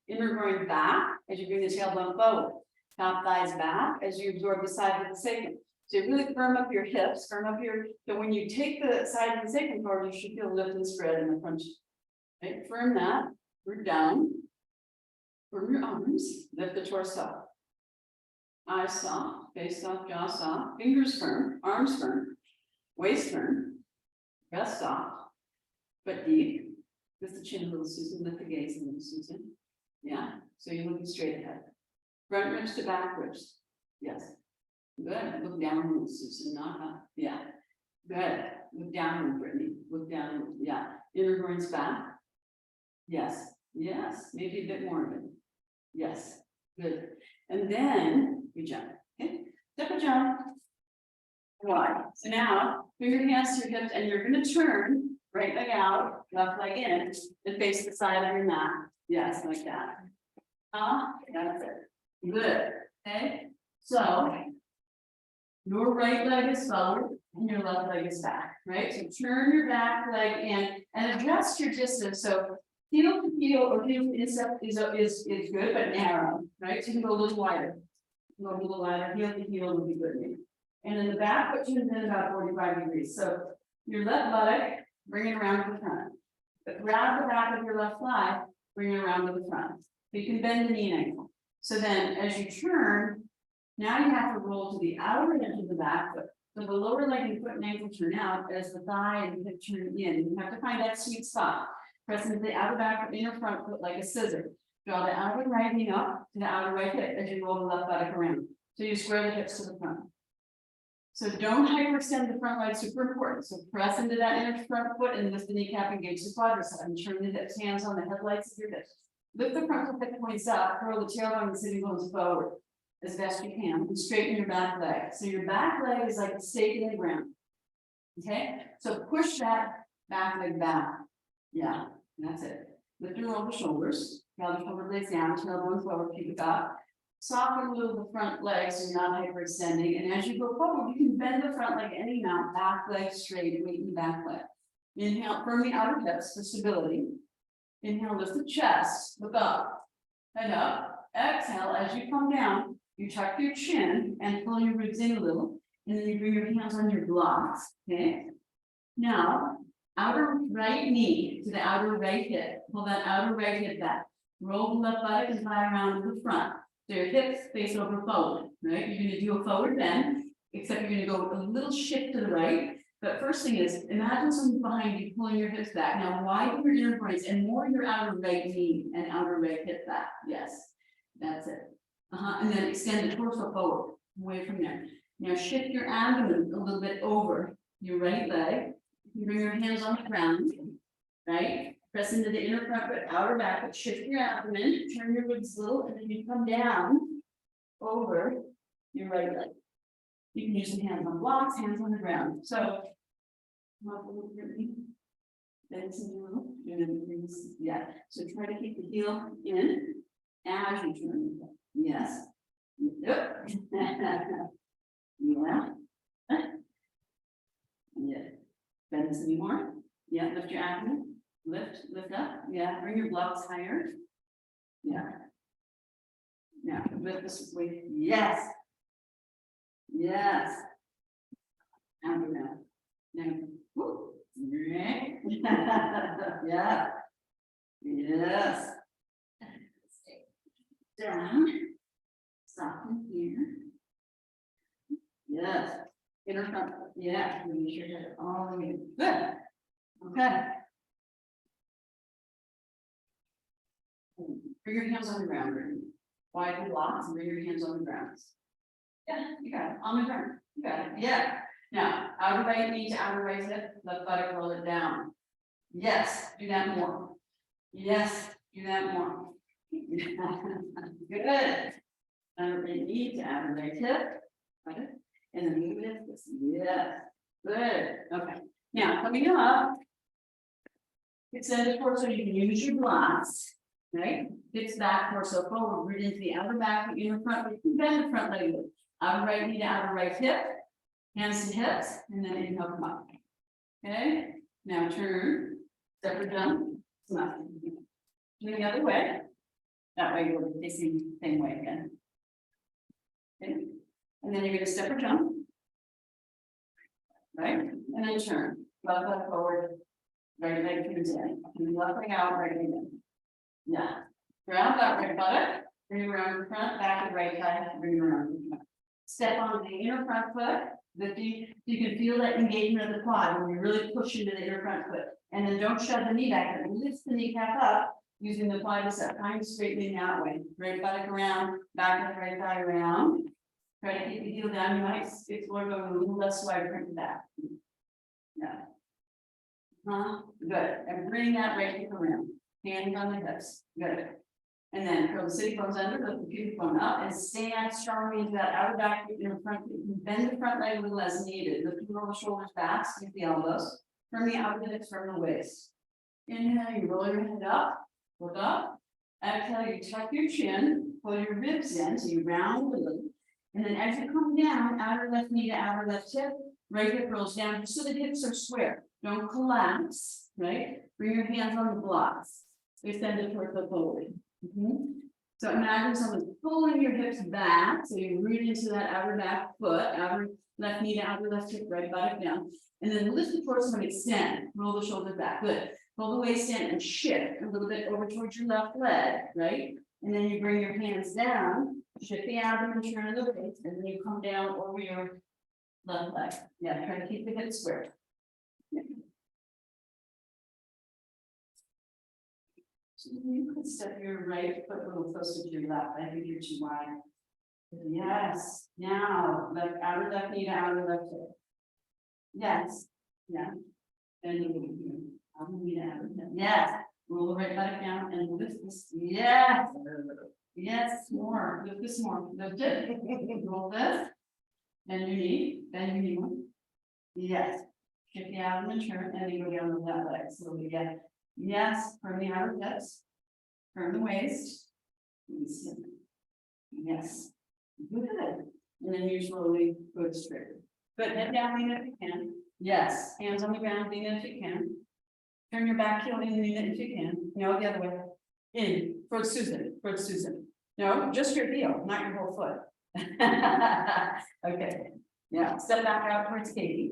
Inner groin back as you bring the tailbone forward. Top thighs back as you absorb the side of the sacrum. So you really firm up your hips, firm up your, so when you take the side of the sacrum forward, you should feel lift and spread in the front. Right? Firm that, root down, firm your arms, lift the torso. Eyes soft, face soft, jaw soft, fingers firm, arms firm, waist firm, breast soft, but deep. Lift the chin a little, Susan, lift the gaze a little, Susan. Yeah, so you're looking straight ahead. Front ribs to back ribs. Yes. Good. Look down a little, Susan, not up. Yeah. Good. Look down a little, Brittany. Look down a little. Yeah. Inner groins back. Yes. Yes. Maybe a bit more of it. Yes. Good. And then you jump. Okay. Step a jump. Wide. So now bring your hands to your hips and you're going to turn right leg out, left leg in, and face the side of your mat. Yes, like that. That's it. Good. Okay. So your right leg is forward and your left leg is back. Right. So turn your back leg in and adjust your distance. So heel to heel or heel to instep is good, but narrow. Right. So you can go a little wider. Go a little wider. Heel to heel would be good. And in the back, put your in about 45 degrees. So your left buttock, bring it around to the front. But grab the back of your left thigh, bring it around to the front. So you can bend the knee and ankle. So then as you turn, now you have to roll to the outer edge of the back foot. So the lower leg and foot and ankle turn out as the thigh and hip turn in. You have to find that sweet spot. Press into the outer back foot, inner front foot like a scissor. Draw the outer right knee up to the outer right hip as you roll the left buttock around. So you square the hips to the front. So don't hyperextend the front leg, super important. So press into that inner front foot and lift the kneecap, engage the quadricep, and turn the hips, hands on the headlights of your hips. Lift the frontal hip points up, curl the tailbone and sitting bones forward as best you can, and straighten your back leg. So your back leg is like a stake in the ground. Okay, so push that back leg back. Yeah, that's it. Lift and roll the shoulders, draw the shoulder blades down, tailbone forward, keep it up. Soften a little the front leg so you're not hyperextending. And as you go forward, you can bend the front leg any amount, back leg straight, weight in the back leg. Inhale, firm the outer hips for stability. Inhale, lift the chest, look up, head up. Exhale, as you come down, you tuck your chin and pull your ribs in a little. And then you bring your hands on your blocks, okay? Now, outer right knee to the outer right hip. Pull that outer right hip back. Roll the left buttock and thigh around to the front. So your hips face over forward, right? You're going to do a forward bend, except you're going to go a little shift to the right. But first thing is, imagine someone behind you pulling your hips back. Now widen your inner joints and more your outer right knee and outer right hip back. Yes, that's it. And then extend the torso forward, away from there. Now shift your abdomen a little bit over your right leg. You bring your hands on the ground, right? Press into the inner front foot, outer back foot, shift your abdomen, turn your ribs a little, and then you come down over your right leg. You can use the hands on blocks, hands on the ground. So, yeah. So try to keep the heel in as you turn. Yes. Yep. Yeah. Yeah. Bend some more. Yeah. Lift your abdomen. Lift up. Yeah. Bring your blocks higher. Yeah. Now lift this way. Yes. Yes. And we're down. Now. Woo. Yeah. Yes. Down. Soften here. Yes. Inner front. Yeah. Make sure that all the way. Good. Okay. Bring your hands on the ground. Widen blocks and bring your hands on the ground. Yeah, you got it. On the ground. You got it. Yeah. Now, outer right knee to outer right hip, left buttock, roll it down. Yes, do that more. Yes, do that more. Good. Outer right knee to outer right hip. Okay. And then lift this. Yes. Good. Okay. Now, coming up, extend the torso. You can use your blocks. Right? Hips back, torso forward, root into the outer back, inner front. You can bend the front leg. Outer right knee to outer right hip. Hands to hips, and then inhale, come up. Okay, now turn, step or jump, nothing. Do the other way. That way you'll be facing the same way again. Okay, and then you're going to step or jump. Right, and then turn, left leg forward, right leg turns in, and left leg out, right leg in. Yeah, grab that right buttock, Bring around the front, back of the right thigh, bring around the front. Step on the inner front foot, you can feel that engagement of the quad when you really push into the inner front foot. And then don't shove the knee back, but lift the kneecap up using the quadricep, kind of straightening that way. Right buttock around, back of the right thigh around. Try to keep the heel down, you might explore going a little less wide from the back. Yeah. Good, and bring that right hip around, hands on the hips, good. And then curl the sitting bones under, lift the pubic bone up and stand strongly into that outer back, front, bend the front leg a little as needed, lift and roll the shoulders back, squeeze the elbows, from the outer hips from the waist. Inhale, you roll your head up, look up. Exhale, you tuck your chin, pull your ribs in, so you round the little. And then as you come down, outer left knee to outer left hip, right hip rolls down, so the hips are square. Don't collapse, right? Bring your hands on the blocks. Extend it toward the forward. So imagine someone's pulling your hips back, so you root into that outer back foot, outer left knee to outer left hip, right buttock down. And then lift the torso and extend, roll the shoulders back, good. Pull the waist in and shift a little bit over towards your left leg, right? And then you bring your hands down, shift the abdomen, turn the waist, and then you come down over your left leg. Yeah, try to keep the hips square. So you could step your right foot a little closer to your left. I think you're too wide. Yes. Now, left outer left knee to outer left hip. Yes. Yeah. And you outer knee to outer hip. Yes. Roll the right leg down and lift this. Yes. Yes. More. Lift this more. Lift it. Roll this. Bend your knee. Bend your knee more. Yes. Shift the abdomen, turn, and then go down the left leg slowly again. Yes, from the outer hips, from the waist. Yes, good. And then you slowly go straight. Good, head down, lean if you can. Yes, hands on the ground, lean if you can. Turn your back heel in, lean if you can. No, the other way. In, towards Susan, towards Susan. No, just your heel, not your whole foot. Okay, yeah, step back out towards Katie.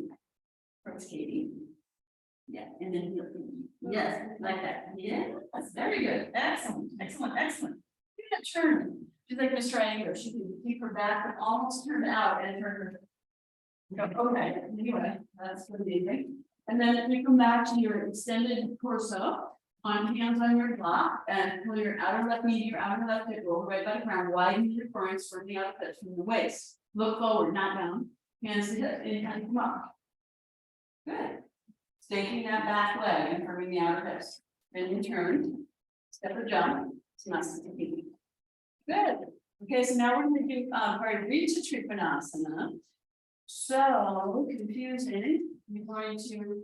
Towards Katie. Yeah, and then yes, like that. Yeah, that's very good. Excellent, excellent, excellent. You can turn. She's like Miss Triangle. She can keep her back and almost turn out and turn her. Okay, anyway, that's amazing. And then if you come back to your extended torso, on hands on your block, and pull your outer left knee to your outer left hip, roll right by the ground, widen your groins from the outer hips from the waist. Look forward, not down. Hands to hip, inhale, come up. Good. Staking that back leg and curving the outer hips. Then you turn, step or jump. It's nice to keep. Good. Okay, so now we're going to do Parivrtta Trikonasana. So confusing. You're going to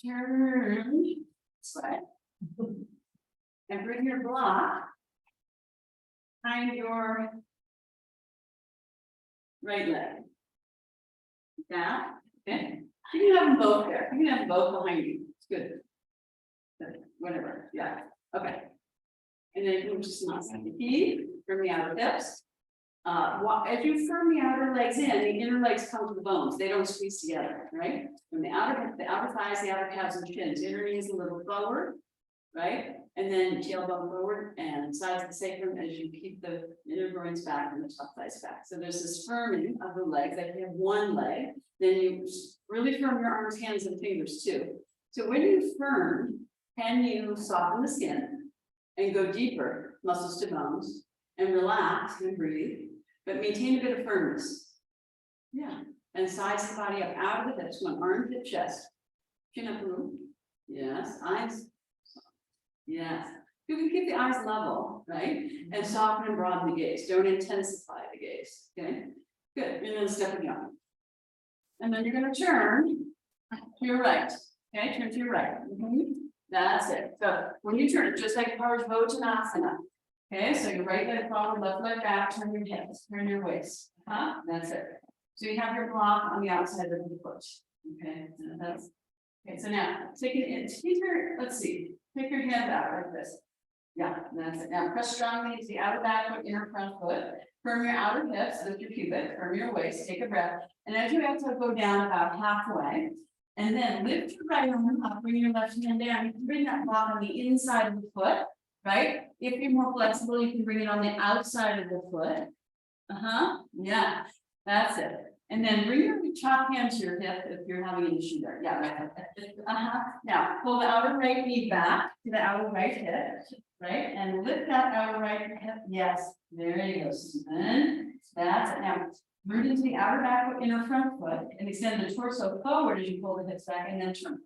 turn this way and bring your block behind your right leg. Down. Okay. You can have them both there. You can have them both behind you. It's good. Good. Whatever. Yeah. Okay. And then you just not keep from the outer hips. As you firm the outer legs in, the inner legs come to the bones. They don't squeeze together, right? From the outer thighs, the outer calves and shins. Inner knees a little forward, right? And then tailbone forward and sides of the sacrum as you keep the inner groins back and the top thighs back. So there's this firming of the legs. Like you have one leg, then you really firm your arms, hands, and fingers too. So when you firm, can you soften the skin and go deeper, muscles to bones, and relax and breathe, but maintain a bit of firmness. Yeah. And size the body up out of the hips, one arm to chest. Chin up a little. Yes. Eyes. Yes. You can keep the eyes level, right? And soften and broaden the gaze. Don't intensify the gaze. Okay. Good. And then step again. And then you're going to turn to your right. Okay. Turn to your right. That's it. So when you turn, just like Parivrtta. Okay, so your right leg forward, left leg back, turn your hips, turn your waist. That's it. So you have your block on the outside of the foot. Okay, so that's okay. So now take it in. Take your, let's see, take your hand out like this. Yeah, that's it. Now press strongly into the outer back foot, inner front foot. Firm your outer hips, lift your pubic, firm your waist, take a breath. And as you exhale, go down about halfway. And then lift your right arm up, bring your left hand down. You can bring that block on the inside of the foot. right? If you're more flexible, you can bring it on the outside of the foot. Yeah, that's it. And then bring your top hand to your hip if you're having an issue there. Yeah, right. Now, pull the outer right knee back to the outer right hip, right? And lift that outer right hip. Yes, there you go, Susan. That's it. Now, root into the outer back foot, inner front foot, and extend the torso forward as you pull the hips back, and then turn.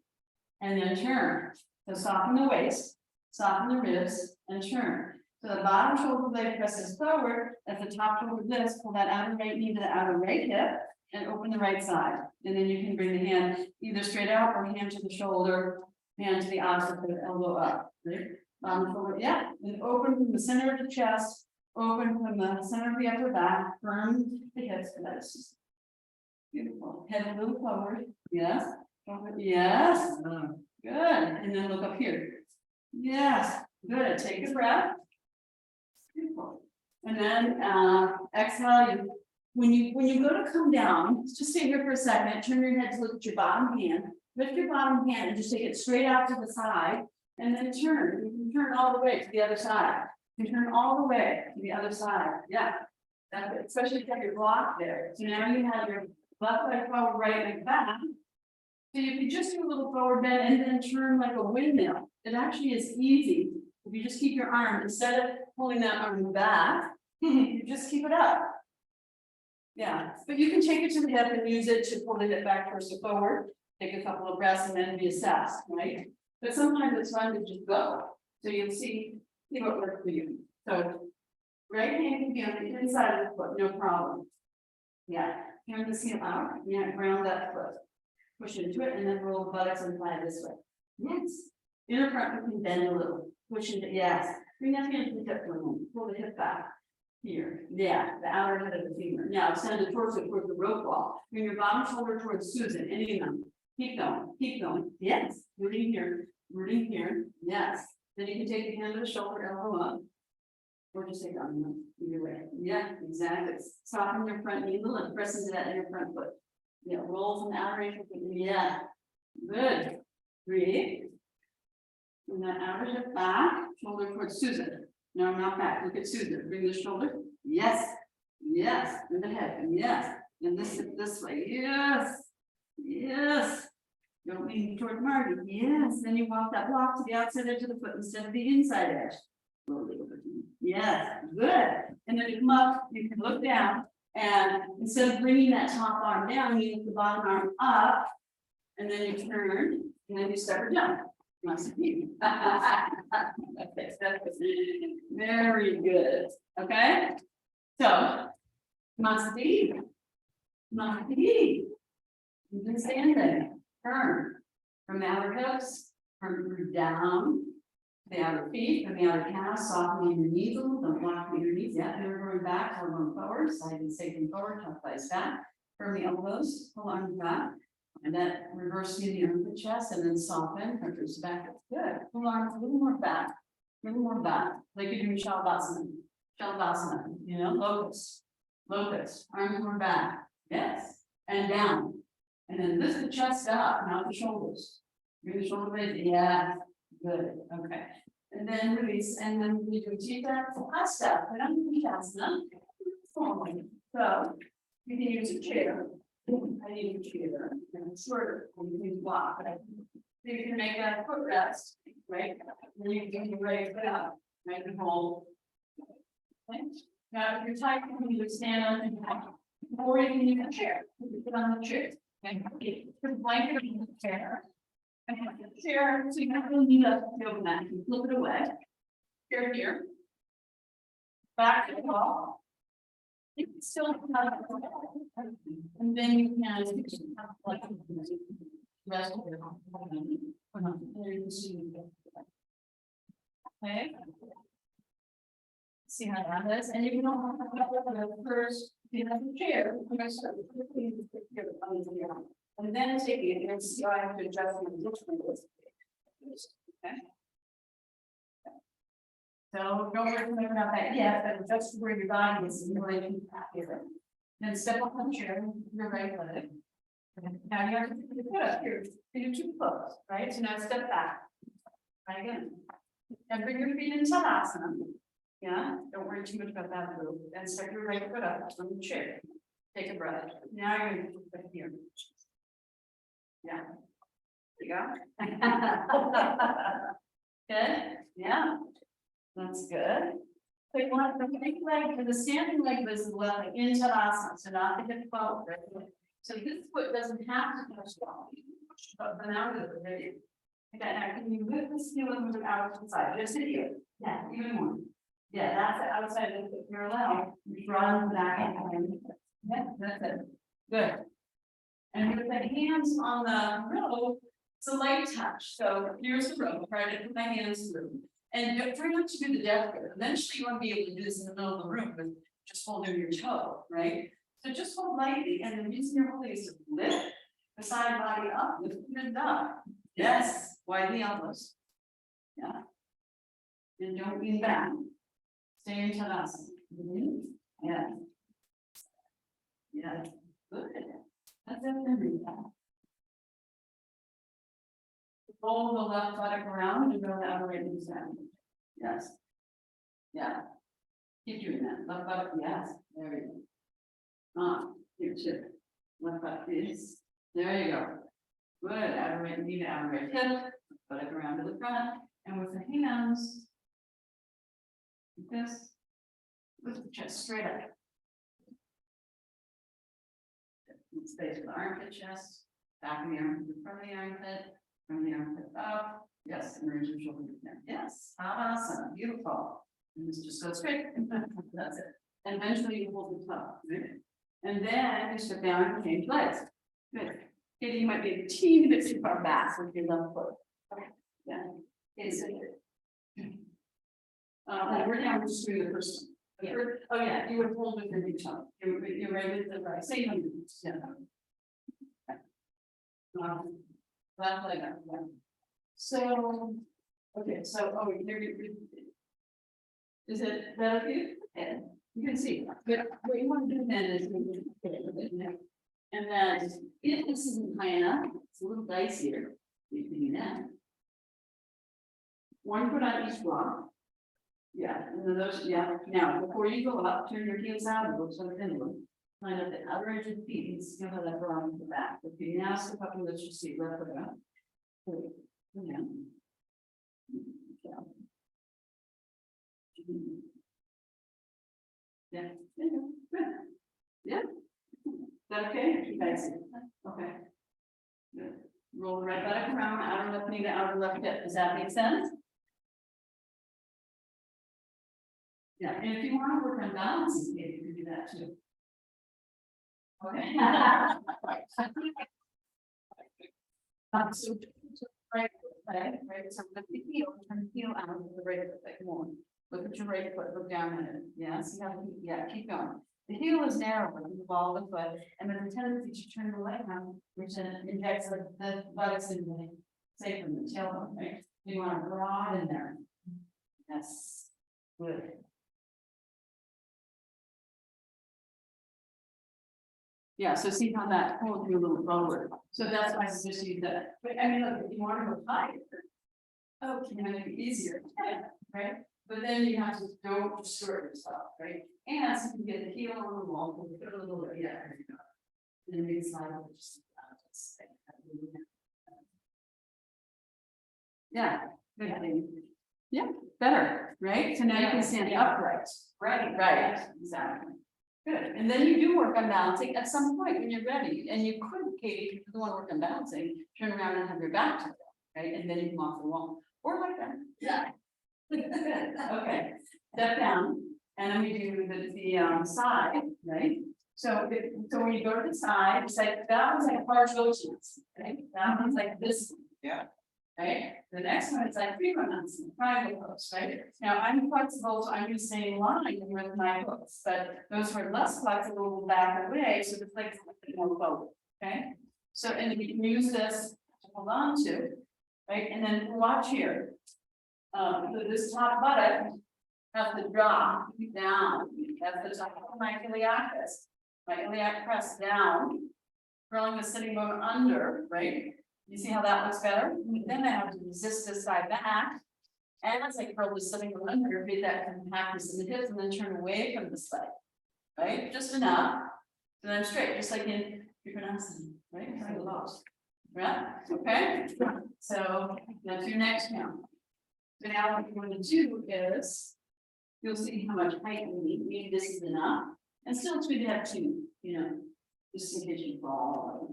And then turn. So soften the waist, soften the ribs, and turn. So the bottom shoulder blade presses forward, as the top shoulder lifts, pull that outer right knee to the outer right hip, and open the right side. And then you can bring the hand either straight out or hand to the shoulder, hand to the opposite, with the elbow up. Right? Bottom shoulder, yeah, and open from the center of the chest, open from the center of the upper back, firm the hips, and that's beautiful. Head a little forward, yes, forward, yes, good. And then look up here. Yes, good. Take a breath. Beautiful. And then exhale. When you go to come down, just stay here for a second, turn your head to look at your bottom hand, lift your bottom hand and just take it straight out to the side, and then turn. You can turn all the way to the other side. You can turn all the way to the other side. Yeah. That's it. Especially if you have your block there. So now you have your left leg forward, right leg back. So you can just do a little forward bend and then turn like a windmill. It actually is easy. If you just keep your arm, instead of pulling that arm back, you just keep it up. Yeah, but you can take it to the hip and use it to pull the hip back towards the forward, take a couple of breaths and then reassess, right? But sometimes it's fun to just go. So you'll see what works for you. So right hand can be on the inside of the foot, no problem. Yeah, turn the heel out, yeah, ground that foot. Push into it and then roll the buttocks and fly this way. Yes. Inner front foot can bend a little. Push into, yes. Bring that hand to the hip for a moment. Pull the hip back. Here, yeah, the outer head of the femur. Now extend the torso towards the rope wall. Bring your bottom shoulder towards Susan. Any of them. Keep going. Keep going. Yes. Rooting here. Rooting here. Yes. Then you can take the hand to the shoulder, elbow up. Or just take on either way. Yeah, exactly. Soften your front knee a little. Press into that inner front foot. Yeah, roll from the outer ankle. Yeah. Good. Breathe. And that outer hip back. Shoulder towards Susan. No, not back. Look at Susan. Bring the shoulder. Yes. Yes. And the head. Yes. And this way. Yes. Yes. Don't lean toward Marty. Yes. Then you walk that block to the outside edge of the foot instead of the inside edge. Yes. Good. And then you come up, you can look down, and instead of bringing that top arm down, you lift the bottom arm up, and then you turn, and then you step her down. Must be. Very good. Okay. So, must be. You can stand there. Turn from the outer hips, turn down the outer feet, from the outer calf, softening your knees a little, don't block your knees. Yeah, they're going back, or going forward, side and sacrum forward, top thighs back. From the elbows, pull arms back. And that reverse the armpit chest and then soften, pressures back. Good. Pull arms a little more back, like you're doing Shavasana. Shavasana, you know, locust, arms more back. Yes. And down. And then lift the chest up, not the shoulders. Bring the shoulder blades. Yeah. Good. Okay. And then release. And then we do Jita Hasta. Put on the Shavasana. So you can use a chair. I need a chair, and it's shorter, and you can walk, but you can make that foot rest, right? And then you can get ready to put up, right, and hold. Okay. Now, if you're tight, you can either stand on and walk, or you can use a chair. You can put on the chair. Okay. Put a blanket on the chair. And have the chair, so you don't really need a yoga mat. You can flip it away. Here. Back to the wall. You can still have, and then you can like rest of your okay. See how that is, and if you don't have the first, you have the chair, and then take it and see I have to adjust my okay. So don't worry about that yet, but just where your body is in relation to that. Then step up on the chair, your right leg. Now you have to put your foot up here. You do 2 foot, right? So now step back. Right again. And bring your feet into Tadasana. Yeah, don't worry too much about that move. And step your right foot up on the chair. Take a breath. Now you're gonna put it here. Yeah. There you go. Good, yeah. That's good. So you want the big leg, for the standing leg was left into Tadasana, so not the hip forward, right? So this foot doesn't have to touch the wall. But for now, it's ready. Okay, now can you lift this heel and move it out to the side, just hit here, yeah, even more. Yeah, that's it, outside of the parallel, run back and, yeah, that's it, good. And with the hands on the rope, it's a light touch, so here's the rope, right, I put my hands through. And try not to do the death grip, eventually you want to be able to do this in the middle of the room, with just holding your toe, right? So just hold lightly, and the reason you're holding is to lift the side body up, lift it up. Yes, widen the elbows. Yeah. And don't lean back. Stay in Tadasana. Yeah. Yeah, good. That's it. Fold the left buttock around and go the other way to the side. Yes. Yeah. Keep doing that. Left buttock, yes. There we go. Here too. Left buttock is. There you go. Good. Outer right knee to outer right hip. Buttock around to the front. And with the hands. Like this. Lift the chest straight up. Space for the armpit chest. Back of the armpit, front of the armpit. From the armpit up, yes, and raise your shoulder down. Yes, awesome, beautiful. And this just goes straight. That's it. And eventually you hold the top, right? And then you step down and change legs. Good. Okay, you might be a teeny bit too far back with your left foot. Okay. Yeah. Okay, so good. We're now just doing the first one. Yeah. Oh yeah, you would hold with your big toe. You're right with the right. Same one. Yeah. Left leg up, yeah. So, okay, so, oh, is it that okay? Yeah, you can see, but what you want to do then is, and then, if this isn't high enough, it's a little dicier, you can do that. One foot on each block. Yeah, and then those, yeah, now, before you go up, turn your heels out, and go sort of inward. Line up the outer edge of the feet, and see how that around the back. Okay, now step up and let your seat left foot out. Yeah. Yeah. Good. Yeah. Is that okay? You guys. Okay. Good. Roll the right buttock around, outer left knee to outer left hip. Does that make sense? Yeah, and if you want to work on balancing, maybe you can do that too. Okay. So right, so lift the heel, turn the heel out of the right foot more. Look at your right foot, look down at it. Yeah, see how, yeah, keep going. The heel is narrower than the ball of the foot, and then the tendency to turn the leg out, which then injects the buttocks in the, say from the tailbone, right? You want to broaden there. Yes, good. Yeah, so see how that pulls you a little forward. So that's why I suggest you that. But I mean, look, if you want to go higher, okay, it'll be easier, right? But then you have to don't distort yourself, right? And so you get the heel on the wall, put a little bit, yeah, there you go. And then slide over just yeah, good thing. Yeah, better, right? So now you can stand upright. Right, exactly. Good, and then you do work on balancing at some point when you're ready, and you could, Katie, if you don't want to work on balancing, turn around and have your back to it, right? And then you come off the wall, or like that. Yeah. Okay, step down, and then we do the side, right? So when you go to the side, it's like that one's like partial rotations, right? That one's like this. Yeah. Right, the next one is like free runs, private hooks, right? Now I'm flexible, so I'm just saying line with my hooks, but those who are less flexible will back away, so the legs a bit more forward, okay? So, and you can use this to hold on to, right? And then watch here. This top buttock has to drop down. That's the top of my iliacus. My iliac press down, curling the sitting bone under, right? You see how that looks better? Then I have to resist this side back And as I curl the sitting under, create that compactness in the hips and then turn away from the side. Right, just enough. So then straight, just like in Trikonasana, right? Kind of lost. Right, okay, so that's your next count. So now what you want to do is, you'll see how much height we need. Maybe this is enough. And still it's good to have two, you know, just in case you fall.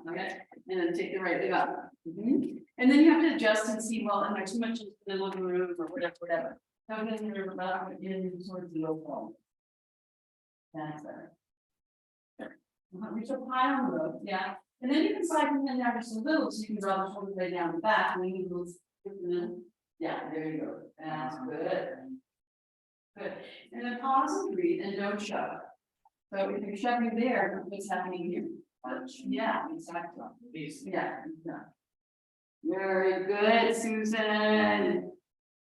Okay, and then take the right leg up. Mhm. And then you have to adjust and see, well, am I too much in the living room or whatever. So I'm going to about in towards the low fall. That's it. Reach up high on the rope, yeah. And then you can slide them in down just a little, so you can draw the shoulder blade down the back, and then you move. Yeah, there you go. That's good. Good. And then pause and breathe and don't shove. So if you're shoving there, what's happening here? Yeah, exactly. Yeah. Yeah. Very good, Susan.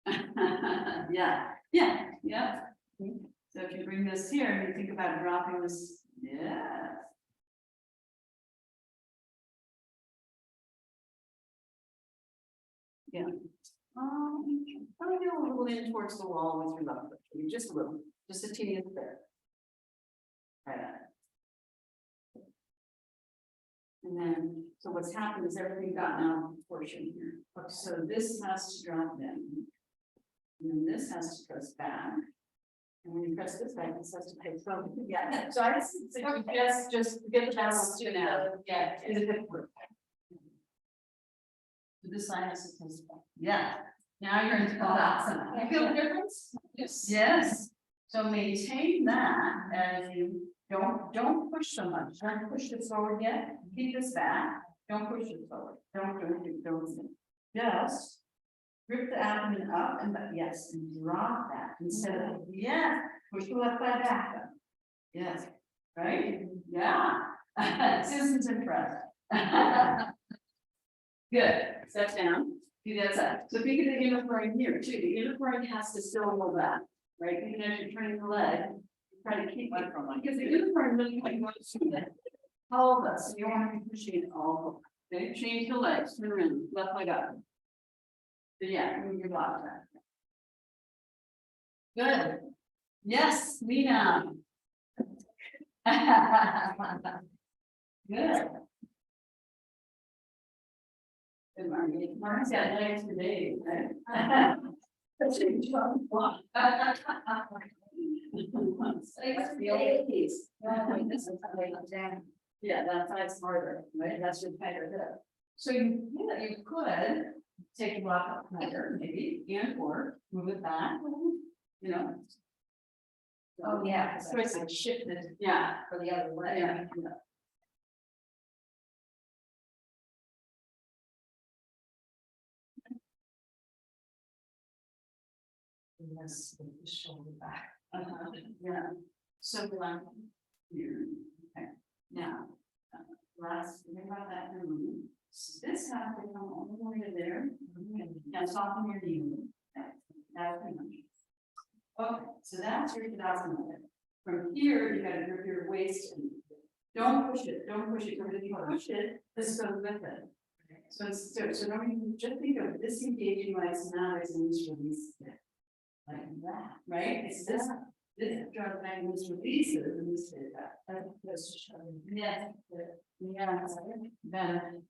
Yeah, yeah, yeah. So if you bring this here and you think about dropping this, yeah. Yeah. Probably go a little in towards the wall with your left foot, just a little, just a teeny bit there. Right. And then, so what's happened is everything got out of proportion here. Okay, so this has to drop in. And then this has to press back. And when you press this back, this has to pay from, yeah, so I just get the balance to now, yeah, it's a good work. So this side has to press back, yeah, now you're into Tadasana. You feel the difference? Yes. Yes, so maintain that, and you don't push so much, don't push this forward yet, keep this back, don't push it forward, don't, just grip the abdomen up and yes, and drop that instead of, yeah, push the left thigh back up. Yes, right? Yeah. Susan's impressed. Good. Step down. Do that side. So think of the inner groin here too. The inner groin has to still hold that, right? Even as you're turning the leg, you try to keep it from because the inner groin really kind of wants to hold us. So you don't want to be pushing it all. Okay, change the legs, turn around, left leg up. Yeah, move your body back. Good. Yes, lean on. Good. Good morning. Mark's got legs for days, right? Yeah, that side's harder, right? That's your tighter hip. So you could take a block up higher, maybe, and or move it back, you know. Oh, yeah, so it's like shifted, yeah, for the other way. Yeah. Yes, the shoulder back. Yeah. So here, okay, now, last, think about that in a moment. So this has to come all the way to there. Now soften your knee. That's pretty much. Okay, so that's your Tadasana. From here, you gotta grip your waist and don't push it, because if you push it, this goes with it. So it's so don't even just think of disengaging my sonatas and this release. Like that, right? It's this drug magnus releases and this is that. That's showing. Yeah. Yeah, better.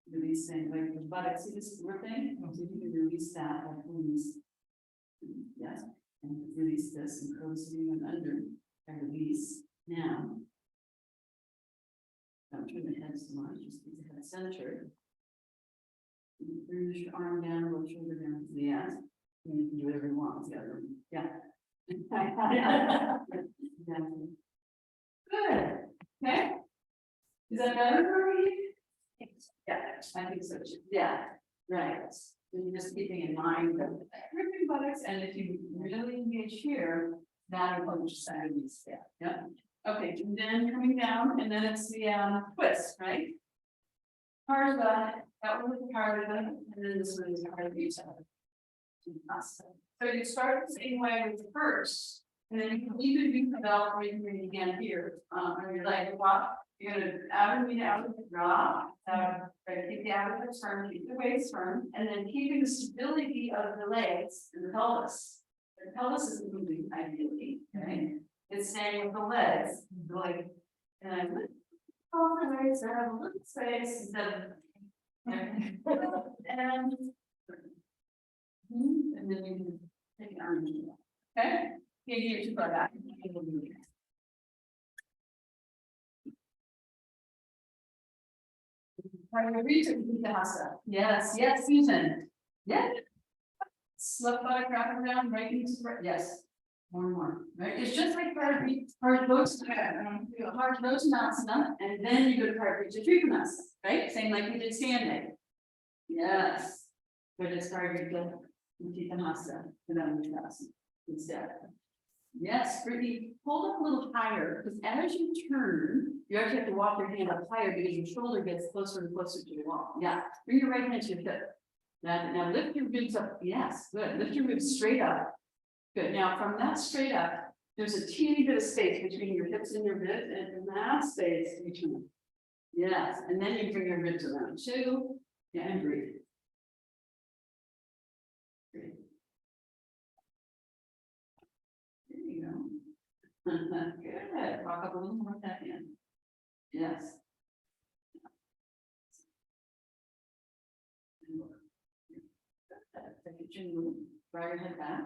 Releasing like the buttocks, see this thing? So you can release that, like release. Yes, and release this and close the and under and release. Now, don't turn the head so much, just keep the head centered. Bring your arm down, roll shoulder down to the ass. And you can do whatever you want with the other one. Yeah. Good. Okay. Is that better for you? Yeah, I think so too. Yeah, right. So you're just keeping in mind that gripping buttocks, and if you really engage here, that'll push side of these. Yeah. Okay, and then coming down, and then it's the twist, right? Partha, that one with the Partha, and then this one is the Partha. So you start the same way with the first, And then you can either do the belt or you can bring it again here, on your leg, walk. You're gonna outer knee out, drop, keep the outer hips firm, keep the waist firm, and then keeping the stability of the legs and the pelvis. The pelvis isn't moving ideally, okay? It's staying with the legs, like, and I lift all the way, so I have a little space instead of. And. And then you can take an arm, okay? Give you too far back. Yes, yes, Susan. Yeah. Left body wrapping around, right knee to right, yes. More and more, right? It's just like hard nose asana, and then you go to hard reach Trikonasana, right? Same like we did standing. Yes. But it's hard to go Uttanasana, and then Uttanasana instead. Yes, Brittany, hold up a little higher, because as you turn, you actually have to walk your hand up higher because your shoulder gets closer and closer to the wall. Yeah, bring your right hand to your hip. Now lift your ribs up. Yes, good. Lift your ribs straight up. Good. Now from that straight up, there's a teeny bit of space between your hips and your ribs, and in that space, you turn. Yes, and then you bring your ribs around too. Yeah, and breathe. There you go. Good. Rock up a little more that in. Yes. Take your chin, draw your head back.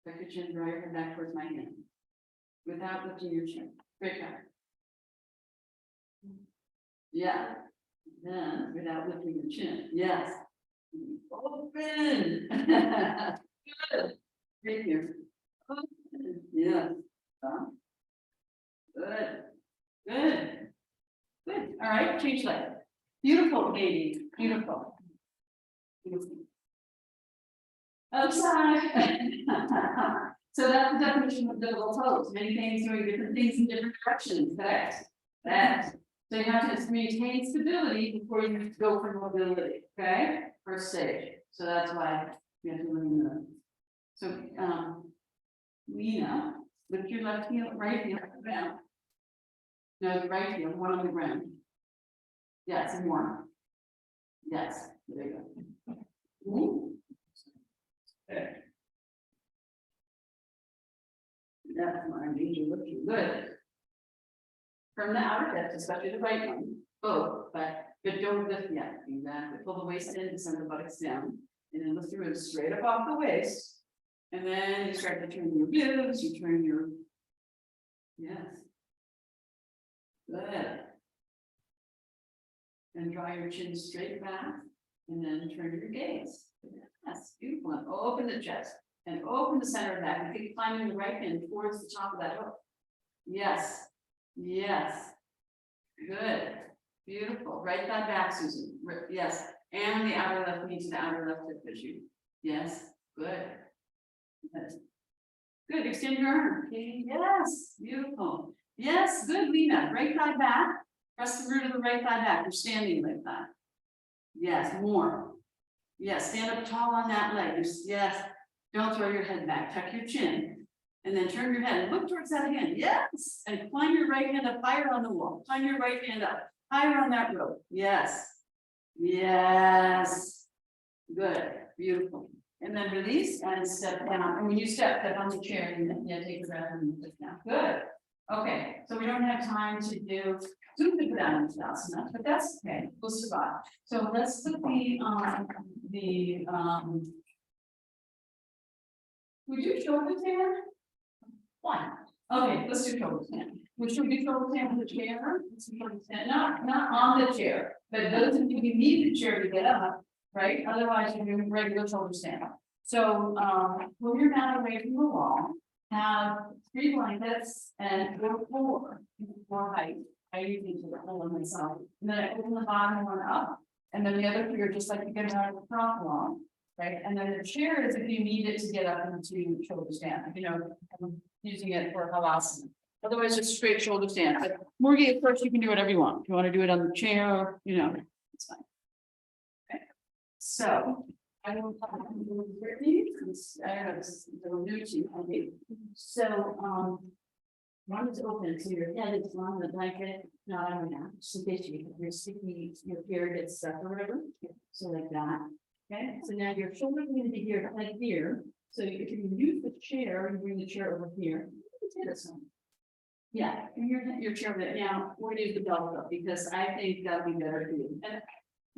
Take your chin, draw your head back towards my hand. Without lifting your chin. Straight back. Yeah. Then without lifting your chin. Yes. Open. Good. Right here. Open. Yeah. Good. Good. Good. All right. Change leg. Beautiful, Katie. Beautiful. Beautiful. Outside. So that's the definition of double toes. Many things doing different things in different directions. Correct. That. So you have to maintain stability before you go for mobility. Okay. First stage. So that's why you have to learn that. So Lena, lift your left heel, right heel down. No, the right heel, one on the ground. Yes, and more. Yes, there you go. Ooh. Okay. That's my major looking good. From the outer hips, especially the right one, both, but don't lift yet. Exactly. Pull the waist in and send the buttocks down. And then lift your ribs straight up off the waist. And then you start to turn your ribs, you turn your, yes. Good. And draw your chin straight back, and then turn your gaze. Yes, beautiful. And open the chest, and open the center of that. You keep climbing the right hand towards the top of that hook. Yes, yes. Good, beautiful. Right thigh back, Susan. Yes, and the outer left knee to the outer left hip tissue. Yes, good. Good. Good. Extend your arm. Okay. Yes, beautiful. Yes, good, Lena. Right thigh back. Press the root of the right thigh back. You're standing like that. Yes, more. Yes, stand up tall on that leg. Yes. Don't throw your head back. Tuck your chin. And then turn your head and look towards that hand. Yes. And climb your right hand up higher on the wall. Climb your right hand up higher on that rope. Yes. Yes. Good. Beautiful. And then release and step down. And when you step on the chair, and take a breath and sit down. Good. Okay, so we don't have time to do Uttanasana, but that's okay. We'll survive. So let's put we do shoulder stand? One. Okay, let's do shoulder stand. We should do shoulder stand with the chair. Let's do shoulder stand. Not on the chair, but those of you who need the chair to get up, right? Otherwise, you're doing regular shoulder stand. So pull your mat away from the wall. Have 3 blankets and 4 height. I usually do the whole one myself. And then I open the bottom one up. And then the other 3 are just like you get out of the front wall. Right. And then the chair is if you need it to get up into shoulder stand. You know, I'm using it for Halasana. Otherwise, just straight shoulder stand. But Morgie, of course, you can do whatever you want. If you want to do it on the chair, you know, it's fine. Okay. So I don't know, Brittany, I don't know, this is a little new to you, okay. So, one is open, so your head is on the blanket, not on now, so basically, your sticky, your hair gets stuck or whatever, so like that. Okay, so now your shoulders are gonna be here, like here, so if you use the chair, you bring the chair over here. Yeah, and your chair, but now, we're gonna use the belt up, because I think that'll be better for you. And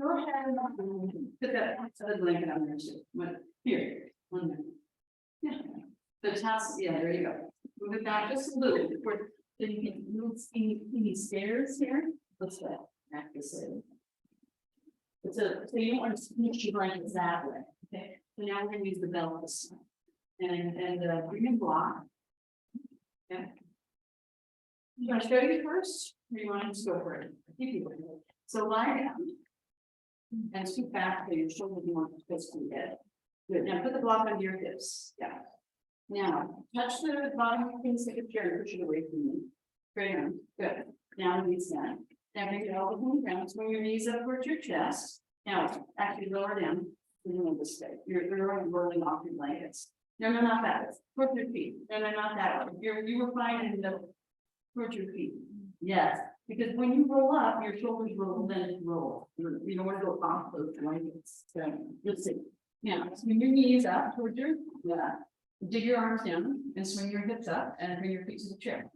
go ahead and put that other blanket on there too, here, 1 minute. Yeah, the task, yeah, there you go. Move it back just a little bit, where then you can move, you need stairs here, let's practice it. So you don't want to smush your blankets that way, okay? So now we're gonna use the belt this time. And bring in block. Okay. You want to show you first, or you want to just go for it? So lie down. And scoot back, so your shoulders more close to the head. Good, now put the block under your hips, yeah. Now, touch the bottom of your things like a chair and push it away from you. Great, good. Now release that. Now bring it all the way down, swing your knees up towards your chest. Now, actually lower down, this way. You're rolling off your blankets. No, not that way. Towards your feet. No, not that way. You were fine in the towards your feet. Yes, because when you roll up, your shoulders roll, then roll. You don't want to go off those blankets. So you'll see. Now, swing your knees up towards your, dig your arms down and swing your hips up and bring your feet to the chair.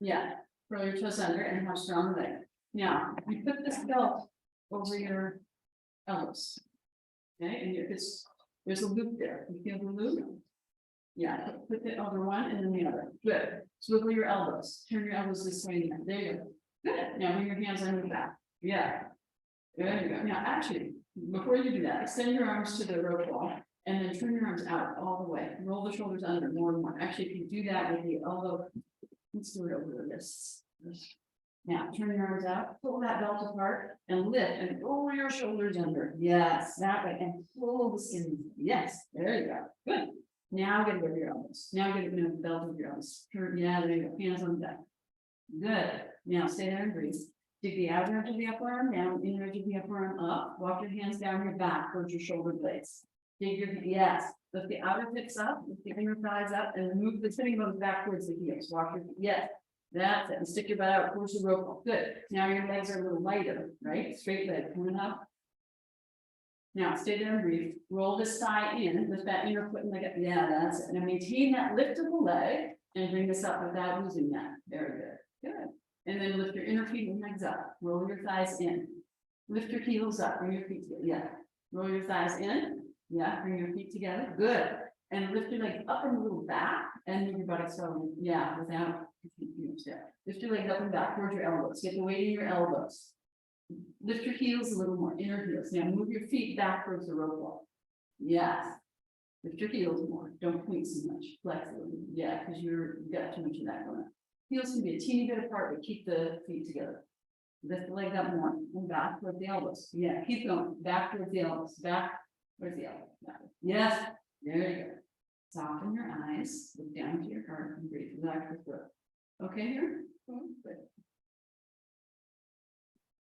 Yeah, roll your toes under and have strong leg. Now, you put this belt over your elbows. Okay, and there's a loop there. You feel the loop? Yeah, put it over one and then the other. Good. Swivel your elbows. Turn your elbows this way. And there you go. Good. Now bring your hands on your back. Yeah. There you go. Now, actually, before you do that, extend your arms to the rope wall and then turn your arms out all the way. Roll the shoulders under more and more. Actually, if you do that with the elbow, let's do it over the wrists. Now, turn your arms out, pull that belt apart and lift and roll your shoulders under. Yes, that way. And pull the skin. Yes, there you go. Good. Now get rid of your elbows. Now get rid of the belt of your elbows. Yeah, there you go. Hands on the back. Good. Now stay there and breathe. Dig the outer edge of the upper arm down, inner edge of the upper arm up. Walk your hands down your back towards your shoulder blades. Dig your, yes. Lift the outer hips up, lift the inner thighs up, and move the sitting bones back towards the heels. Walk your, yes. That's it. And stick your butt out towards the rope. Good. Now your legs are a little lighter, right? Straight leg coming up. Now stay there and breathe. Roll this thigh in, lift that inner foot and leg up. Yeah, that's it. Now maintain that lift of the leg and bring this up without losing that. Very good. Good. And then lift your inner feet and legs up. Roll your thighs in. Lift your heels up. Bring your feet together. Yeah. Roll your thighs in. Yeah. Bring your feet together. Good. And lift your legs up and a little back and move your buttocks forward. Yeah, without lift your legs up and back towards your elbows. Get the weight in your elbows. Lift your heels a little more, inner heels. Now move your feet back towards the rope wall. Yes. Lift your heels more. Don't point so much. Flex a little. Yeah, because you got too much of that going on. Heels can be a teeny bit apart, but keep the feet together. Lift the leg up more and back towards the elbows. Yeah, keep going. Back towards the elbows. Back towards the elbows. Yes. There you go. Soften your eyes. Look down to your heart and breathe. Relax your throat. Okay here? Good.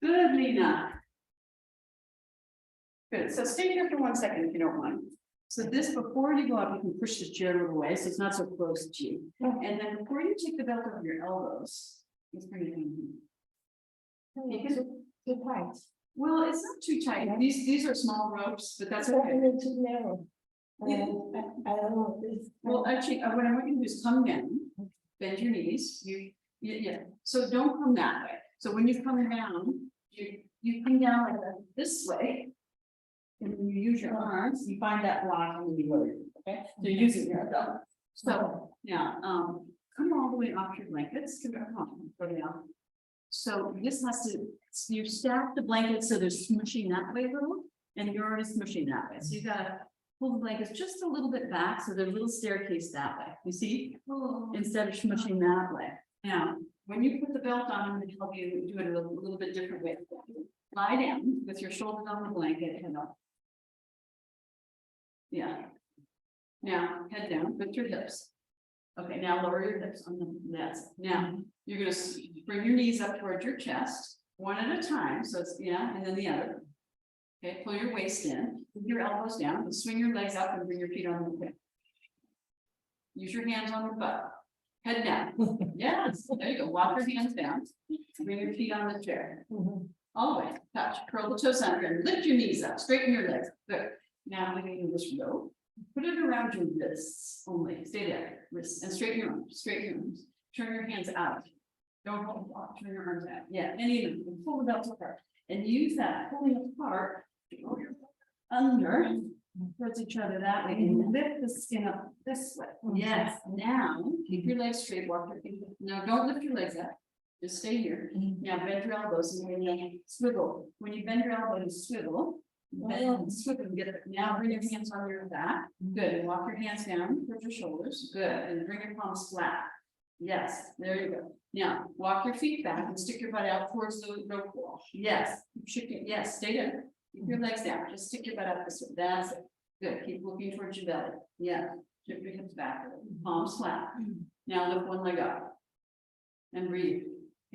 Good, Lena. Good. So stay here for 1 second if you don't mind. So this, before you go up, you can push the chair a little way so it's not so close to you. And then before you take the belt over your elbows, let's bring it in. Because Too tight. well, it's not too tight. These are small ropes, but that's okay. It's too narrow. Yeah. I don't know. This. Well, actually, what I want you to do is come down, bend your knees. Yeah. So don't come that way. So when you come down, you come down like this way. And when you use your arms, you find that block and you lower it. Okay, so you're using your abdomen. So now, come all the way off your blankets. Come on, go down. So this has to, you stack the blankets so they're smushing that way a little, and you're already smushing that way. So you gotta pull the blankets just a little bit back so there's a little staircase that way. You see? Instead of smushing that way. Now, when you put the belt on, I'm going to help you do it a little bit different way. Lie down with your shoulders on the blanket and up. Yeah. Now, head down, lift your hips. Okay, now lower your hips on the that's now you're going to bring your knees up towards your chest, one at a time. So it's and then the other. Okay, pull your waist in, with your elbows down, and swing your legs up and bring your feet on the hip. Use your hands on the butt. Head down. Yes, there you go. Walk your hands down. Bring your feet on the chair. Mhm. All the way, touch, curl the toes under and lift your knees up, straighten your legs. Good. Now we're going to do this row. Put it around your wrists only. Stay there. Wrists and straighten your arms, straighten your arms. Turn your hands out. Don't hold off. Turn your arms out. Yeah, any of them. And pull the belts apart. And use that pulling apart to go your under towards each other that way. And lift the skin up this way. Yes. Now keep your legs straight. Walk your feet. Now don't lift your legs up. Just stay here. Now bend your elbows and when you swivel. When you bend your elbow and swivel, bend and swivel and get it. Now bring your hands on your back. Good. And walk your hands down towards your shoulders. Good. And bring your palms flat. Yes, there you go. Now walk your feet back and stick your butt out towards the rope wall. Yes. Keep shifting. Yes, stay there. Keep your legs down. Just stick your butt out this way. That's it. Good. Keep looking towards your belly. Yeah. Shift your hips back. Palms flat. Now lift one leg up. And breathe.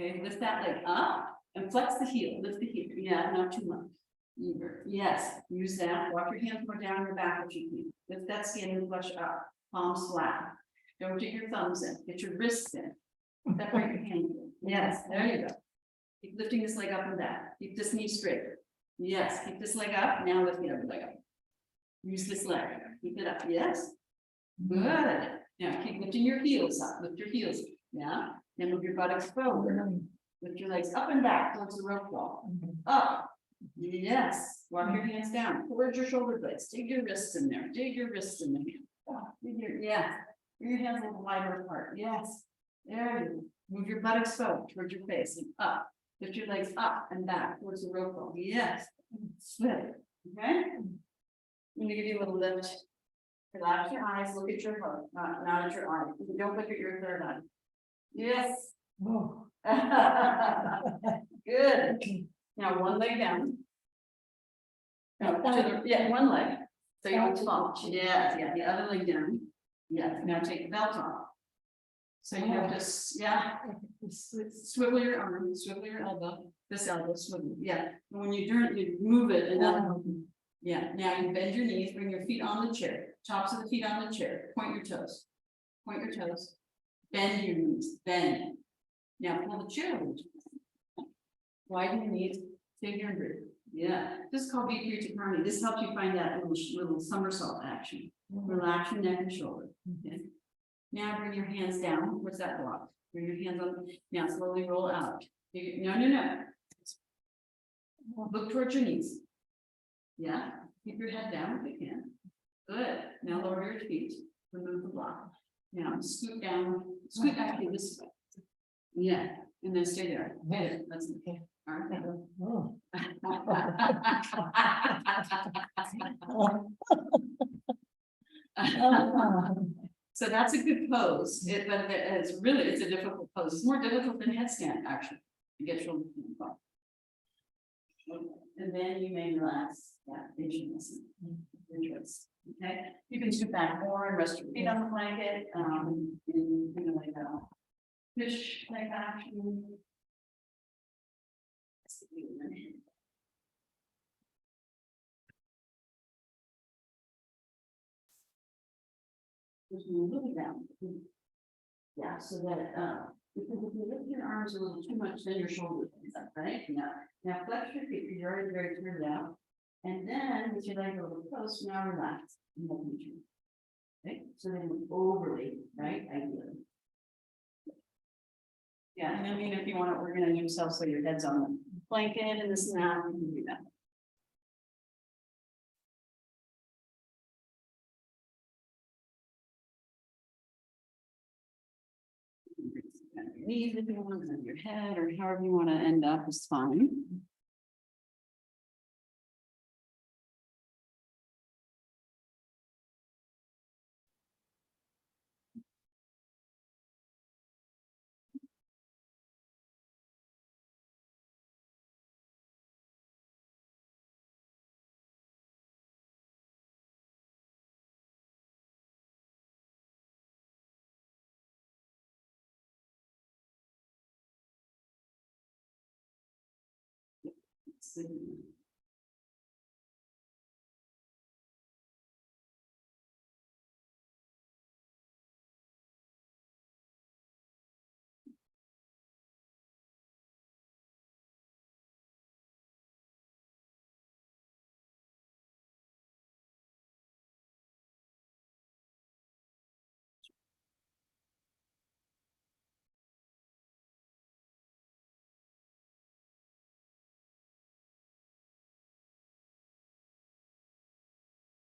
Okay, lift that leg up and flex the heel, lift the heel. Yeah, not too much. Either. Yes, use that. Walk your hands more down your back if you can. Lift that skin and flush up. Palms flat. Don't dig your thumbs in. Get your wrists in. Separate your hand. Yes, there you go. Keep lifting this leg up and back. Keep this knee straight. Yes, keep this leg up. Now lift the other leg up. Use this leg. Keep it up. Yes. Good. Now keep lifting your heels up. Lift your heels. Yeah. Then move your buttocks forward. Lift your legs up and back towards the rope wall. Up. Yes. Walk your hands down towards your shoulder blades. Dig your wrists in there. Dig your wrists in the hand. Yeah. Bring your hands a little wider apart. Yes. There you go. Move your buttocks forward towards your face and up. Lift your legs up and back towards the rope wall. Yes. Swim. Okay. I'm gonna give you a little lift. Relax your eyes. Look at your hook, not at your eye. Don't look at your third eye. Yes. Oh. Good. Now one leg down. No, yeah, one leg. So you want to launch. Yeah, the other leg down. Yeah, now take the belt off. So you have to, yeah, swivel your arm, swivel your elbow, this elbow, swivel. Yeah, and when you turn, you move it and then, yeah, now you bend your knees, bring your feet on the chair, tops of the feet on the chair, point your toes. Point your toes. Bend your knees, bend. Now pull the chair over. Widen your knees, take your breathe. Yeah, this is called Vikriti Karni. This helps you find that little somersault action. Relax your neck and shoulder. Okay. Now bring your hands down. What's that block? Bring your hands on. Now slowly roll out. No. Look towards your knees. Yeah. Keep your head down if you can. Good. Now lower your feet. Remove the block. Now scoot down. Scoot back to this way. Yeah. And then stay there. Good. That's okay. All right. Oh. So that's a good pose, but it's a difficult pose. It's more difficult than headstand actually. To get shoulder to the ball. And then you may relax. Yeah, interest. Okay, you can scoot back more and rest your feet on the blanket. And like fish like action. Just move it down. Yeah, so that because if you lift your arms a little too much, then your shoulders comes up, right? Yeah. Now flex your feet, you're already very turned out. And then with your leg a little close, now relax. Okay, so then overly, right? Ideally. Yeah, and I mean, if you want to organize yourself so your head's on the blanket and this and that, you can do that. Knees if you want, on your head, or however you want to end up is fine.